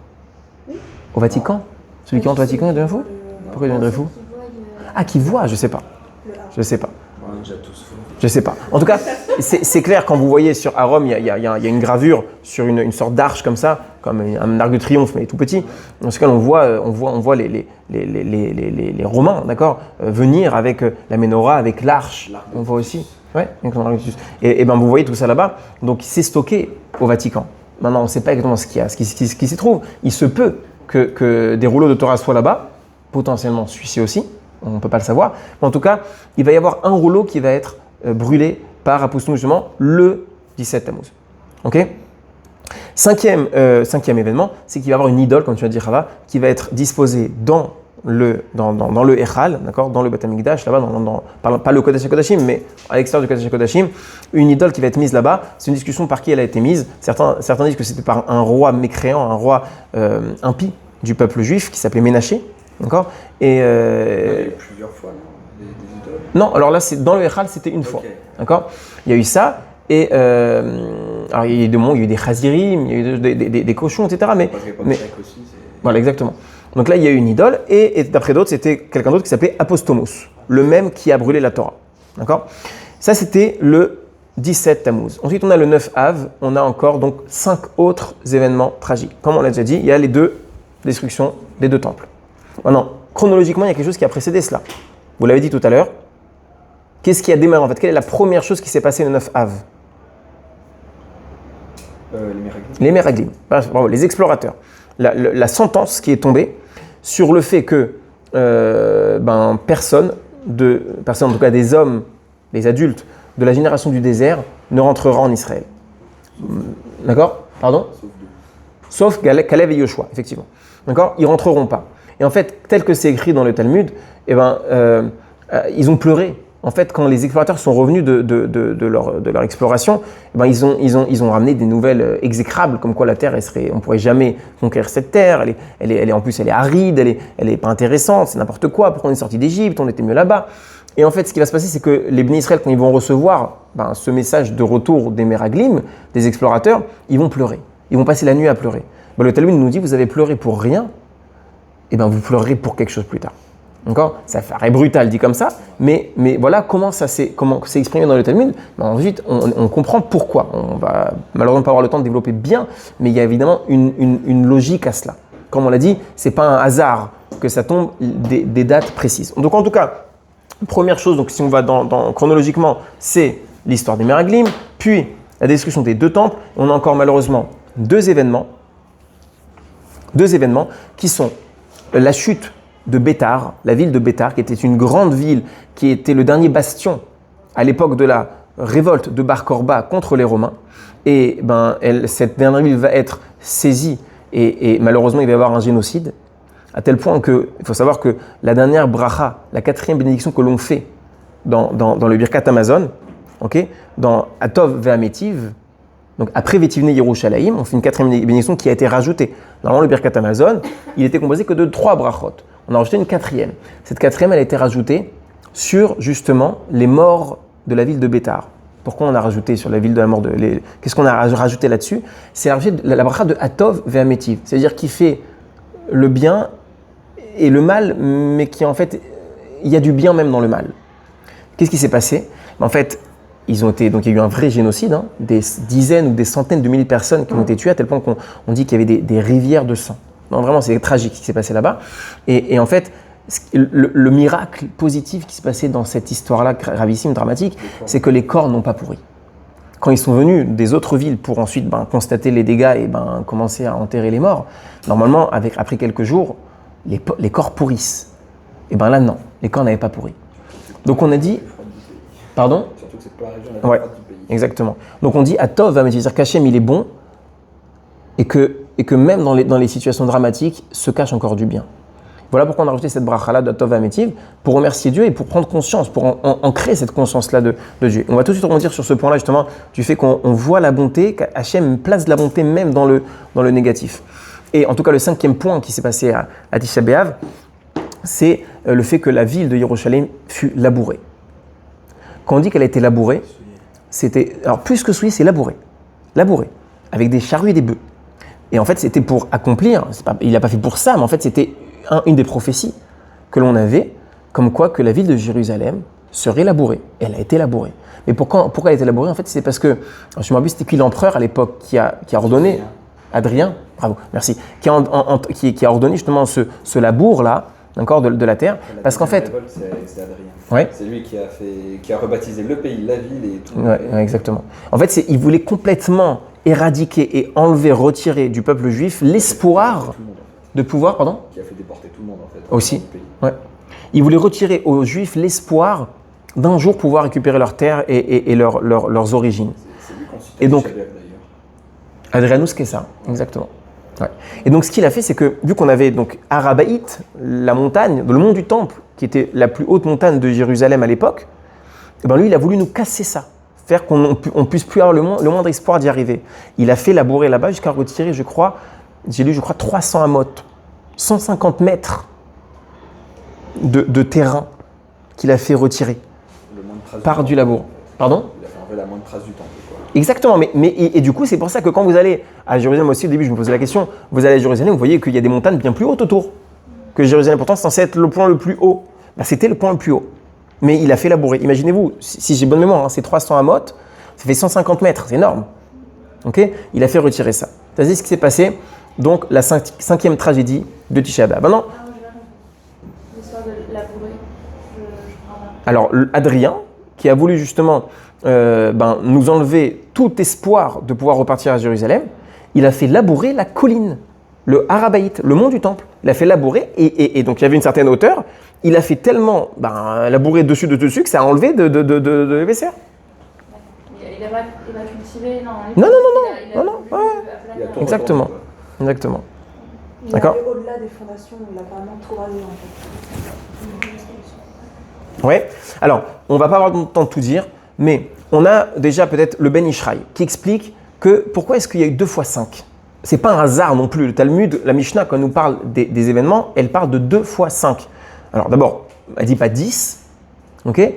Au Vatican? Celui qui rentre au Vatican, il devient fou? Pourquoi il deviendrait fou? Ah, qui voit? Je sais pas. Je sais pas. On est déjà tous fous. Je sais pas. En tout cas, c'est clair quand vous voyez à Rome, il y a une gravure sur une sorte d'arche comme ça, comme un arc de triomphe mais tout petit. Dans ce cas, on voit les Romains, d'accord, venir avec la Ménorah, avec l'arche. On voit aussi. Ouais. Et ben vous voyez tout ça là-bas. Donc c'est stocké au Vatican. Maintenant, on ne sait pas exactement ce qui s'y trouve. Il se peut que des rouleaux de Torah soient là-bas, potentiellement celui-ci aussi. On ne peut pas le savoir. Mais en tout cas, il va y avoir un rouleau qui va être brûlé par Apostol justement le 17 Tammuz. Ok? Cinquième événement, c'est qu'il va y avoir une idole, comme tu as dit Rava, qui va être disposée dans le Echal, d'accord, dans le Beth Amikdash, là-bas, pas le Kodesh HaKodashim, mais à l'extérieur du Kodesh HaKodashim, une idole qui va être mise là-bas. C'est une discussion par qui elle a été mise. Certains disent que c'était par un roi mécréant, un roi impie du peuple juif qui s'appelait Ménaché. D'accord? Il y a eu plusieurs fois, non? Des idoles. Non, alors là, c'est dans le Echal, c'était une fois. Ok. D'accord? Il y a eu ça, et alors il y a eu des moments, il y a eu des chazirim, il y a eu des cochons, etc. Mais Aussi, voilà, exactement. Donc là, il y a eu une idole, et d'après d'autres, c'était quelqu'un d'autre qui s'appelait Apostomos, le même qui a brûlé la Torah. D'accord? Ça, c'était le 17 Tammuz. Ensuite, on a le 9 Av, on a encore donc 5 autres événements tragiques. Comme on l'a déjà dit, il y a les 2 destructions des 2 temples. Maintenant, chronologiquement, il y a quelque chose qui a précédé cela. Vous l'avez dit tout à l'heure. Qu'est-ce qui a démarré en fait? Quelle est la première chose qui s'est passée le 9 Av? les miracles. Les Meraglim, bravo, les explorateurs. La sentence qui est tombée sur le fait que personne, en tout cas des hommes, des adultes de la génération du désert, ne rentrera en Israël. D'accord? Pardon? Sauf Caleb et Yoshua, effectivement. D'accord? Ils ne rentreront pas. Et en fait, tel que c'est écrit dans le Talmud, ils ont pleuré. En fait, quand les explorateurs sont revenus de leur exploration, ils ont ramené des nouvelles exécrables, comme quoi la terre, on ne pourrait jamais conquérir cette terre. En plus, elle est aride, elle est pas intéressante, c'est n'importe quoi. Pourquoi on est sorti d'Égypte, on était mieux là-bas. Et en fait, ce qui va se passer, c'est que les Béni Israël, quand ils vont recevoir ce message de retour des Meraglim, des explorateurs, ils vont pleurer. Ils vont passer la nuit à pleurer. Le Talmud nous dit, vous avez pleuré pour rien, et vous pleurerez pour quelque chose plus tard. D'accord? Ça paraît brutal dit comme ça, mais voilà comment c'est exprimé dans le Talmud. Ensuite, on comprend pourquoi. On va malheureusement pas avoir le temps de développer bien, mais il y a évidemment une logique à cela. Comme on l'a dit, c'est pas un hasard que ça tombe des dates précises. Donc en tout cas, première chose, donc si on va chronologiquement, c'est l'histoire des Meraglim, puis la destruction des 2 temples. On a encore malheureusement 2 événements qui sont la chute de Bétar, la ville de Bétar, qui était une grande ville, qui était le dernier bastion à l'époque de la révolte de Bar Korba contre les Romains. Et cette dernière ville va être saisie et malheureusement il va y avoir un génocide, à tel point qu'il faut savoir que la dernière bracha, la 4e bénédiction que l'on fait dans le Birkat Amazon, dans Atov Ve'ametiv, donc après Vetivne Yerushalayim, on fait une 4e bénédiction qui a été rajoutée. Normalement le Birkat Amazon, il était composé que de 3 brachot. On a rajouté une 4e. Cette 4e, elle a été rajoutée sur justement les morts de la ville de Bétar. Pourquoi on a rajouté sur la ville de la mort qu'est-ce qu'on a rajouté là-dessus? C'est la bracha de Atov Ve'ametiv, c'est-à-dire qui fait le bien et le mal, mais qui en fait, il y a du bien même dans le mal. Qu'est-ce qui s'est passé? En fait, il y a eu un vrai génocide, des dizaines ou des centaines de milliers de personnes qui ont été tuées, à tel point qu'on dit qu'il y avait des rivières de sang. Non, vraiment, c'est tragique ce qui s'est passé là-bas. Et en fait, le miracle positif qui s'est passé dans cette histoire-là, gravissime, dramatique, c'est que les corps n'ont pas pourri. Quand ils sont venus des autres villes pour ensuite constater les dégâts et commencer à enterrer les morts, normalement, après quelques jours, les corps pourrissent. Et là, non, les corps n'avaient pas pourri. Donc on a dit... Pardon? Surtout que c'est pas la région la plus droite du pays. Exactement. Donc on dit Atov, c'est-à-dire qu'Hachem, il est bon, et que même dans les situations dramatiques, se cache encore du bien. Voilà pourquoi on a rajouté cette bracha-là d'Atov Ve'ametiv, pour remercier Dieu et pour prendre conscience, pour en créer cette conscience-là de Dieu. On va tout de suite rebondir sur ce point-là, justement, du fait qu'on voit la bonté, qu'Hachem place de la bonté même dans le négatif. Et en tout cas, le 5e point qui s'est passé à Tisha B'Av, c'est le fait que la ville de Yerushalayim fut labourée. Quand on dit qu'elle a été labourée, alors plus que souillée, c'est labourée, avec des charrues et des bœufs. Et en fait, c'était pour accomplir, il n'a pas fait pour ça, mais en fait, c'était une des prophéties que l'on avait, comme quoi que la ville de Jérusalem serait labourée. Et elle a été labourée. Mais pourquoi elle a été labourée? En fait, c'est parce que, je me rappelle, c'était qui l'empereur à l'époque qui a ordonné, Adrien, bravo, merci, qui a ordonné justement ce labour-là, d'accord, de la terre, parce qu'en fait... C'est Adrien. Ouais. C'est lui qui a rebaptisé le pays, la ville et tout. Ouais, exactement. En fait, il voulait complètement éradiquer et enlever, retirer du peuple juif l'espoir de pouvoir, pardon? Qui a fait déporter tout le monde en fait. Aussi, ouais. Il voulait retirer aux juifs l'espoir d'un jour pouvoir récupérer leurs terres et leurs origines. C'est lui qu'on cite. Et donc, d'ailleurs. Adrianus Kessa, exactement. Ouais. Et donc, ce qu'il a fait, c'est que, vu qu'on avait donc Arabaït, la montagne, le mont du Temple, qui était la plus haute montagne de Jérusalem à l'époque, lui, il a voulu nous casser ça, faire qu'on puisse plus avoir le moindre espoir d'y arriver. Il a fait labourer là-bas jusqu'à retirer, je crois, 300 amotes, 150 mètres de terrain qu'il a fait retirer trace par du du labour. Pardon? Il a fait enlever la moindre trace du temple, quoi. Exactement, et du coup, c'est pour ça que quand vous allez à Jérusalem aussi, au début, je me posais la question, vous allez à Jérusalem, vous voyez qu'il y a des montagnes bien plus hautes autour. Que Jérusalem, pourtant, c'est censé être le point le plus haut. Bah, c'était le point le plus haut. Mais il a fait labourer. Imaginez-vous, si j'ai bonne mémoire, hein, c'est 300 amotes, ça fait 150 mètres, c'est énorme. Ok? Il a fait retirer ça. Tu as dit ce qui s'est passé, donc la cinquième tragédie de Tisha B'Av. Maintenant, Ah, j'ai pas compris. L'histoire de labourer, je comprends pas. alors Adrien, qui a voulu justement nous enlever tout espoir de pouvoir repartir à Jérusalem, il a fait labourer la colline, le Harabaït, le mont du temple. Il a fait labourer et donc il y avait une certaine hauteur. Il a fait tellement labourer dessus que ça a enlevé de l'épaisseur. Il a cultivé, non. Non, Il a non, voulu ouais. Il a tout Exactement. retourné, quoi. Exactement. Il D'accord. est au-delà des fondations, il a carrément tout rasé en fait. Ouais. Alors, on va pas avoir le temps de tout dire, mais on a déjà peut-être le Ben Ishraï qui explique que pourquoi est-ce qu'il y a eu 2 fois 5. C'est pas un hasard non plus. Le Talmud, la Mishnah, quand elle nous parle des événements, elle parle de 2 fois 5. Alors d'abord, elle dit pas 10, ok?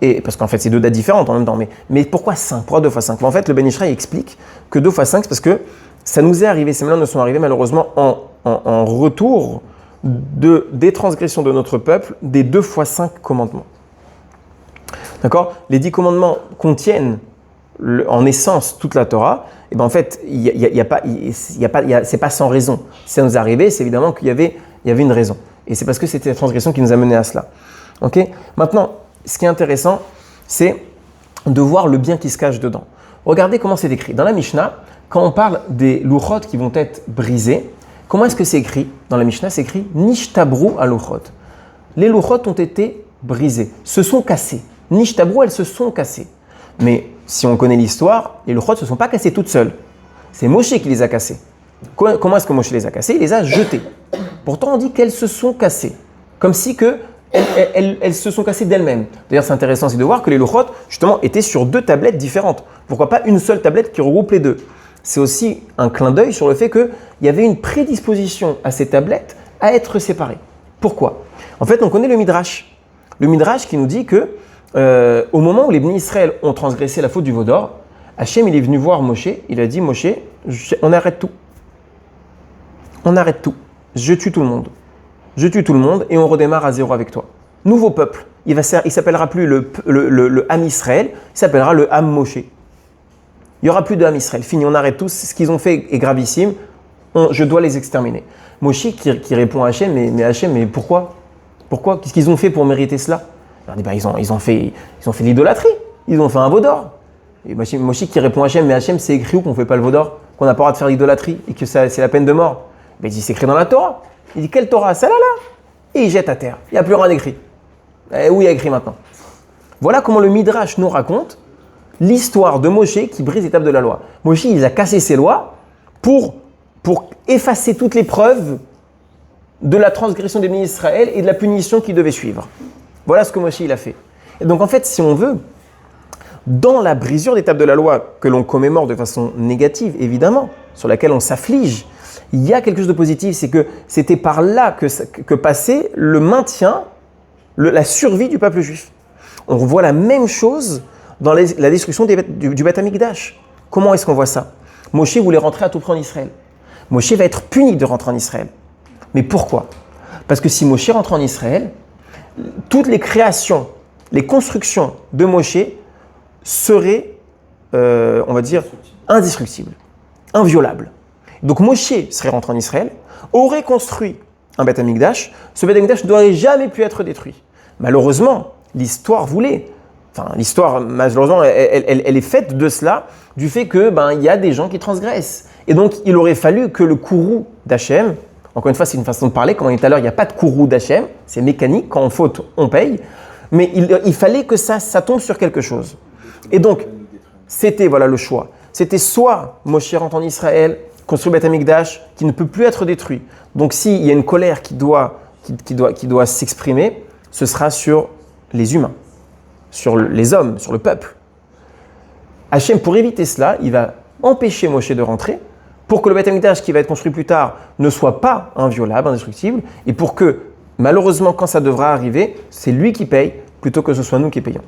Et, parce qu'en fait, c'est 2 dates différentes en même temps. Mais pourquoi 5? Pourquoi 2 fois 5? En fait, le Ben Ishraï explique que 2 fois 5, c'est parce que ça nous est arrivé, ces malheurs nous sont arrivés malheureusement en retour des transgressions de notre peuple, des 2 fois 5 commandements. D'accord? Les 10 commandements contiennent en essence toute la Torah. Et ben en fait, c'est pas sans raison. Si ça nous est arrivé, c'est évidemment qu'il y avait une raison. Et c'est parce que c'était la transgression qui nous a mené à cela. Ok? Maintenant, ce qui est intéressant, c'est de voir le bien qui se cache dedans. Regardez comment c'est écrit. Dans la Mishnah, quand on parle des louchot qui vont être brisés, comment est-ce que c'est écrit? Dans la Mishnah, c'est écrit Nishtabru al louchot. Les louchot ont été brisés, se sont cassés. Nishtabru, elles se sont cassées. Mais si on connaît l'histoire, les louchot ne se sont pas cassées toutes seules. C'est Moshe qui les a cassées. Comment est-ce que Moshe les a cassées? Il les a jetées. Pourtant, on dit qu'elles se sont cassées. Comme si elles se sont cassées d'elles-mêmes. D'ailleurs, c'est intéressant aussi de voir que les louchot, justement, étaient sur 2 tablettes différentes. Pourquoi pas une seule tablette qui regroupe les 2? C'est aussi un clin d'œil sur le fait qu'il y avait une prédisposition à ces tablettes à être séparées. Pourquoi? En fait, on connaît le Midrash. Le Midrash qui nous dit que au moment où les Bnei Israël ont transgressé la faute du veau d'or, Hachem il est venu voir Moshe, il a dit Moshe, on arrête tout. On arrête tout. Je tue tout le monde. Je tue tout le monde et on redémarre à zéro avec toi. Nouveau peuple. Il s'appellera plus le Ham Israël, il s'appellera le Ham Moshe. Il n'y aura plus de Ham Israël. Fini, on arrête tous. Ce qu'ils ont fait est gravissime. Je dois les exterminer. Moshe qui répond à Hachem, mais Hachem, mais pourquoi? Pourquoi? Qu'est-ce qu'ils ont fait pour mériter cela? On dit, ils ont fait l'idolâtrie. Ils ont fait un veau d'or. Et Moshe qui répond à Hachem, mais Hachem, c'est écrit où qu'on ne fait pas le veau d'or? Qu'on n'a pas le droit de faire l'idolâtrie et que c'est la peine de mort? Il dit, c'est écrit dans la Torah. Il dit, quelle Torah? Celle-là là. Et il jette à terre. Il n'y a plus rien écrit. Où il y a écrit maintenant? Voilà comment le Midrash nous raconte l'histoire de Moshe qui brise l'étape de la loi. Moshe, il a cassé ses lois pour effacer toutes les preuves de la transgression des bénis d'Israël et de la punition qui devait suivre. Voilà ce que Moshe il a fait. Et donc en fait, si on veut, dans la brisure d'étape de la loi que l'on commémore de façon négative, évidemment, sur laquelle on s'afflige, il y a quelque chose de positif, c'est que c'était par là que passait le maintien, la survie du peuple juif. On voit la même chose dans la destruction du Beth Amikdash. Comment est-ce qu'on voit ça? Moshe voulait rentrer à tout prix en Israël. Moshe va être puni de rentrer en Israël. Mais pourquoi? Parce que si Moshe rentre en Israël, toutes les créations, les constructions de Moshe seraient, on va dire, indestructibles, inviolables. Donc Moshe serait rentré en Israël, aurait construit un Beth Amikdash. Ce Beth Amikdash n'aurait jamais pu être détruit. Malheureusement, l'histoire voulait. L'histoire, malheureusement, elle est faite de cela, du fait que y a des gens qui transgressent. Et donc, il aurait fallu que le courroux d'Hachem, encore une fois, c'est une façon de parler, comme on dit tout à l'heure, il n'y a pas de courroux d'Hachem, c'est mécanique, quand on faute, on paye. Mais il fallait que ça tombe sur quelque chose. Et donc, c'était le choix. C'était soit Moshe rentre en Israël, construit Beth Amikdash, qui ne peut plus être détruit. Donc, s'il y a une colère qui doit s'exprimer, ce sera sur les humains, sur les hommes, sur le peuple. Hachem, pour éviter cela, il va empêcher Moshe de rentrer pour que le Beth Amikdash qui va être construit plus tard ne soit pas inviolable, indestructible, et pour que, malheureusement, quand ça devra arriver, c'est lui qui paye plutôt que ce soit nous qui payons.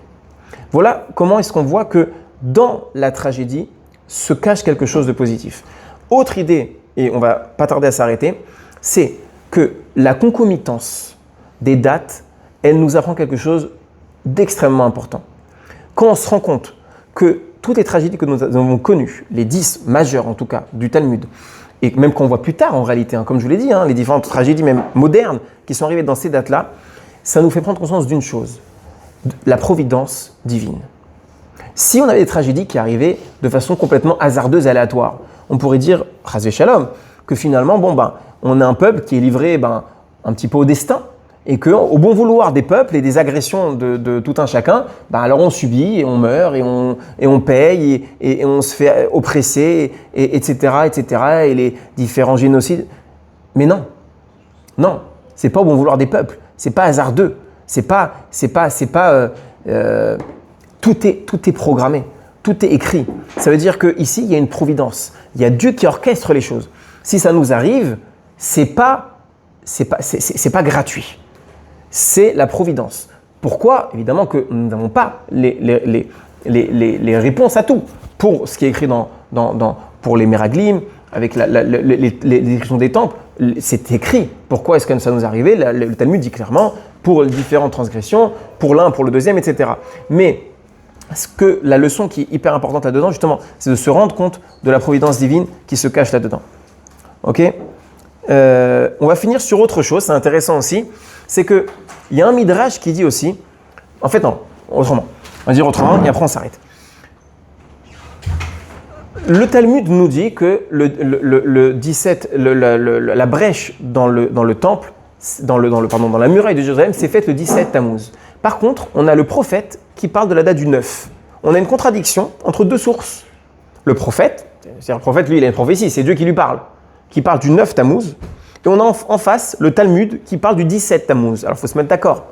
Voilà comment est-ce qu'on voit que dans la tragédie se cache quelque chose de positif. Autre idée, et on va pas tarder à s'arrêter, c'est que la concomitance des dates, elle nous apprend quelque chose d'extrêmement important. Quand on se rend compte que toutes les tragédies que nous avons connues, les 10 majeures en tout cas du Talmud, et même qu'on voit plus tard en réalité, comme je vous l'ai dit, les différentes tragédies même modernes qui sont arrivées dans ces dates-là, ça nous fait prendre conscience d'une chose, la providence divine. Si on avait des tragédies qui arrivaient de façon complètement hasardeuse et aléatoire, on pourrait dire, Chazvé Shalom, que finalement, on a un peuple qui est livré un petit peu au destin, et qu'au bon vouloir des peuples et des agressions de tout un chacun, alors on subit et on meurt et on paye et on se fait oppresser, etc., et les différents génocides. Mais non, c'est pas au bon vouloir des peuples, c'est pas hasardeux, tout est programmé, tout est écrit. Ça veut dire qu'ici, il y a une providence, il y a Dieu qui orchestre les choses. Si ça nous arrive, c'est pas gratuit. C'est la providence. Pourquoi ? Évidemment que nous n'avons pas les réponses à tout. Pour ce qui est écrit pour les Meraglim, avec les descriptions des temples, c'est écrit. Pourquoi est-ce que ça nous est arrivé ? Le Talmud dit clairement, pour les différentes transgressions, pour l'un, pour le deuxième, etc. Mais la leçon qui est hyper importante là-dedans, justement, c'est de se rendre compte de la providence divine qui se cache là-dedans. Ok ? On va finir sur autre chose, c'est intéressant aussi, c'est qu'il y a un midrash qui dit aussi, en fait non, autrement, on va dire autrement et après on s'arrête. Le Talmud nous dit que le 17, la brèche dans le temple, dans la muraille de Jérusalem, s'est faite le 17 Tammuz. Par contre, on a le prophète qui parle de la date du 9. On a une contradiction entre deux sources. Le prophète, c'est-à-dire le prophète, lui, il a une prophétie, c'est Dieu qui lui parle, qui parle du 9 Tammuz. Et on a en face le Talmud qui parle du 17 Tammuz. Alors il faut se mettre d'accord.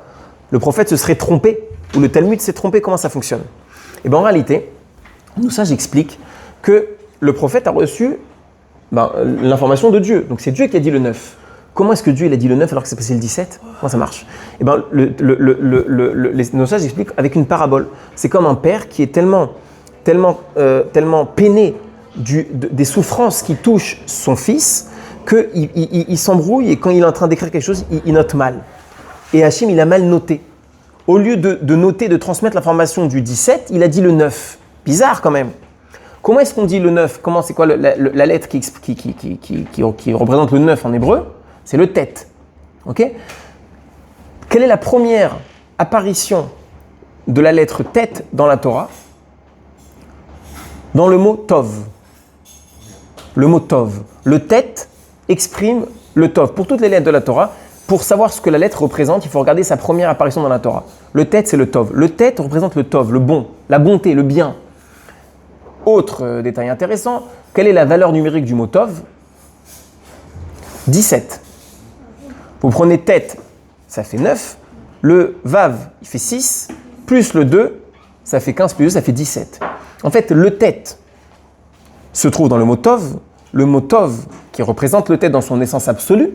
Le prophète se serait trompé, ou le Talmud s'est trompé, comment ça fonctionne ? Et bien en réalité, nous ça j'explique que le prophète a reçu l'information de Dieu. Donc c'est Dieu qui a dit le 9. Comment est-ce que Dieu il a dit le 9 alors que c'est passé le 17 ? Comment ça marche ? Et bien nos sages expliquent avec une parabole. C'est comme un père qui est tellement peiné des souffrances qui touchent son fils qu'il s'embrouille et quand il est en train d'écrire quelque chose, il note mal. Et Hachem, il a mal noté. Au lieu de noter, de transmettre l'information du 17, il a dit le 9. Bizarre quand même. Comment est-ce qu'on dit le 9 ? C'est quoi la lettre qui représente le 9 en hébreu ? C'est le tet. Ok ? Quelle est la première apparition de la lettre tet dans la Torah ? Dans le mot tov. Le mot tov. Le tet exprime le tov. Pour toutes les lettres de la Torah, pour savoir ce que la lettre représente, il faut regarder sa première apparition dans la Torah. Le tet, c'est le tov. Le tet représente le tov, le bon, la bonté, le bien. Autre détail intéressant, quelle est la valeur numérique du mot tov ? 17. Vous prenez tet, ça fait 9. Le vav, il fait 6. Plus le 2, ça fait 15. Plus 2, ça fait 17. En fait, le tet se trouve dans le mot tov qui représente le tet dans son essence absolue,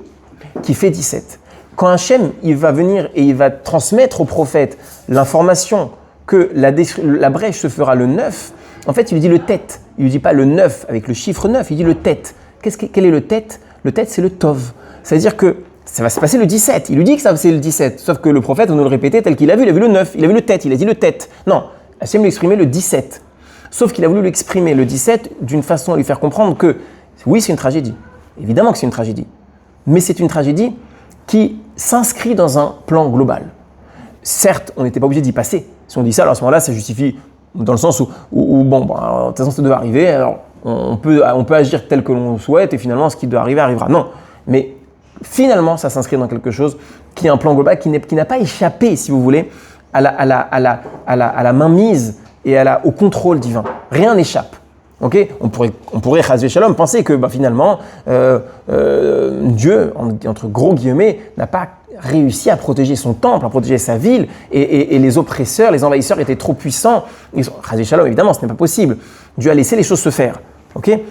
qui fait 17. Quand Hachem, il va venir et il va transmettre au prophète l'information que la brèche se fera le 9, en fait, il lui dit le tet. Il lui dit pas le 9 avec le chiffre 9, il dit le tet. Quel est le tet ? Le tet, c'est le tov. C'est-à-dire que ça va se passer le 17. Il lui dit que ça va se passer le 17. Sauf que le prophète, on nous le répétait tel qu'il a vu. Il a vu le 9, il a vu le tet, il a dit le tet. Non, Hachem lui exprimait le 17. Sauf qu'il a voulu l'exprimer le 17 d'une façon à lui faire comprendre que oui, c'est une tragédie. Évidemment que c'est une tragédie. Mais c'est une tragédie qui s'inscrit dans un plan global. Certes, on n'était pas obligé d'y passer. Si on dit ça, alors à ce moment-là, ça justifie dans le sens où de toute façon, ça doit arriver. Alors, on peut agir tel que l'on souhaite et finalement, ce qui doit arriver arrivera. Non, mais finalement, ça s'inscrit dans quelque chose qui est un plan global qui n'a pas échappé, si vous voulez, à la mainmise et au contrôle divin. Rien n'échappe. Okay, on pourrait Chazvé Shalom penser que finalement Dieu, entre gros guillemets, n'a pas réussi à protéger son temple, à protéger sa ville, et les oppresseurs, les envahisseurs étaient trop puissants. Chazvé Shalom, évidemment, ce n'est pas possible. Dieu a laissé les choses se faire. Okay,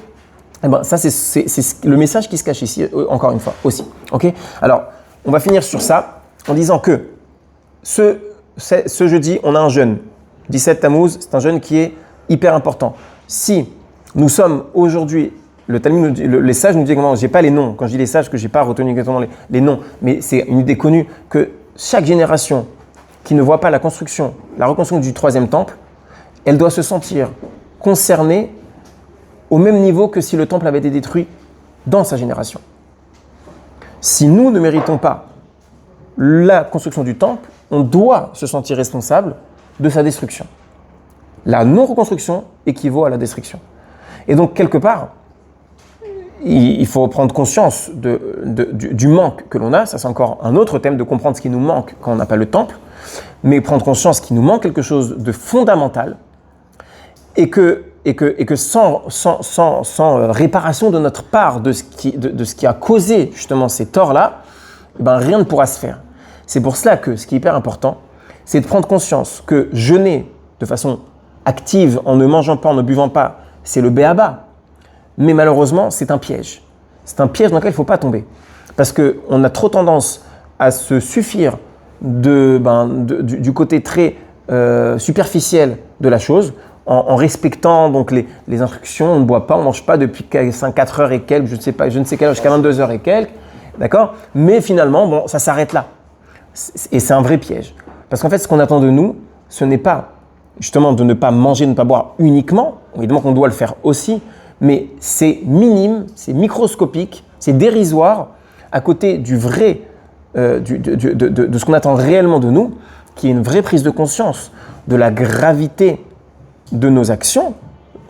ça, c'est le message qui se cache ici, encore une fois, aussi. Okay, alors, on va finir sur ça en disant que ce jeudi, on a un jeûne 17 Tammuz, c'est un jeûne qui est hyper important. Si nous sommes aujourd'hui, le Talmud nous dit, les sages nous disent comment, j'ai pas les noms, quand je dis les sages, que j'ai pas retenu exactement les noms, mais c'est une idée connue que chaque génération qui ne voit pas la reconstruction du troisième temple, elle doit se sentir concernée au même niveau que si le temple avait été détruit dans sa génération. Si nous ne méritons pas la construction du temple, on doit se sentir responsable de sa destruction. La non-reconstruction équivaut à la destruction. Et donc, quelque part, il faut prendre conscience du manque que l'on a. Ça, c'est encore un autre thème de comprendre ce qui nous manque quand on n'a pas le temple. Mais prendre conscience qu'il nous manque quelque chose de fondamental et que sans réparation de notre part de ce qui a causé justement ces torts-là, rien ne pourra se faire. C'est pour cela que ce qui est hyper important, c'est de prendre conscience que jeûner de façon active, en ne mangeant pas, en ne buvant pas, c'est le béaba. Mais malheureusement, c'est un piège. C'est un piège dans lequel il ne faut pas tomber. Parce qu'on a trop tendance à se suffire du côté très superficiel de la chose, en respectant donc les instructions. On ne boit pas, on ne mange pas depuis 4 heures et quelques, je ne sais quelle heure, jusqu'à 22 heures et quelques. D'accord ? Mais finalement, ça s'arrête là. Et c'est un vrai piège. Parce qu'en fait, ce qu'on attend de nous, ce n'est pas justement de ne pas manger, de ne pas boire uniquement. Évidemment qu'on doit le faire aussi, mais c'est minime, c'est microscopique, c'est dérisoire à côté du vrai, de ce qu'on attend réellement de nous, qui est une vraie prise de conscience de la gravité de nos actions,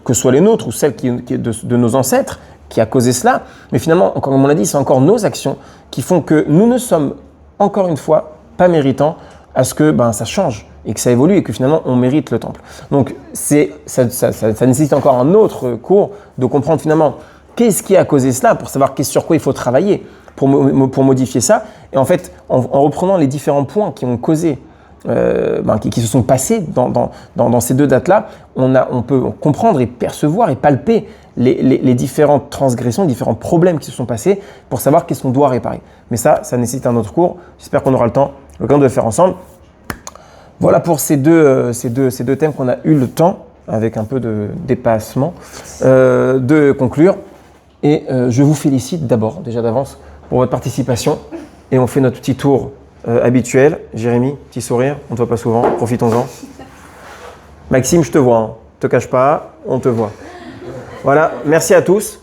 que ce soit les nôtres ou celles de nos ancêtres, qui a causé cela. Mais finalement, comme on l'a dit, c'est encore nos actions qui font que nous ne sommes, encore une fois, pas méritants à ce que ça change et que ça évolue et que finalement on mérite le temple. Donc ça nécessite encore un autre cours de comprendre finalement qu'est-ce qui a causé cela pour savoir sur quoi il faut travailler pour modifier ça. Et en fait, en reprenant les différents points qui ont causé, qui se sont passés dans ces deux dates-là, on peut comprendre et percevoir et palper les différentes transgressions, les différents problèmes qui se sont passés pour savoir qu'est-ce qu'on doit réparer. Mais ça nécessite un autre cours. J'espère qu'on aura l'occasion de le faire ensemble. Voilà pour ces deux thèmes qu'on a eu le temps, avec un peu de dépassement, de conclure. Et je vous félicite déjà d'avance pour votre participation. Et on fait notre petit tour habituel. Jérémy, petit sourire, on ne te voit pas souvent, profitons-en. Maxime, je te vois, ne te cache pas, on te voit. Voilà, merci à tous.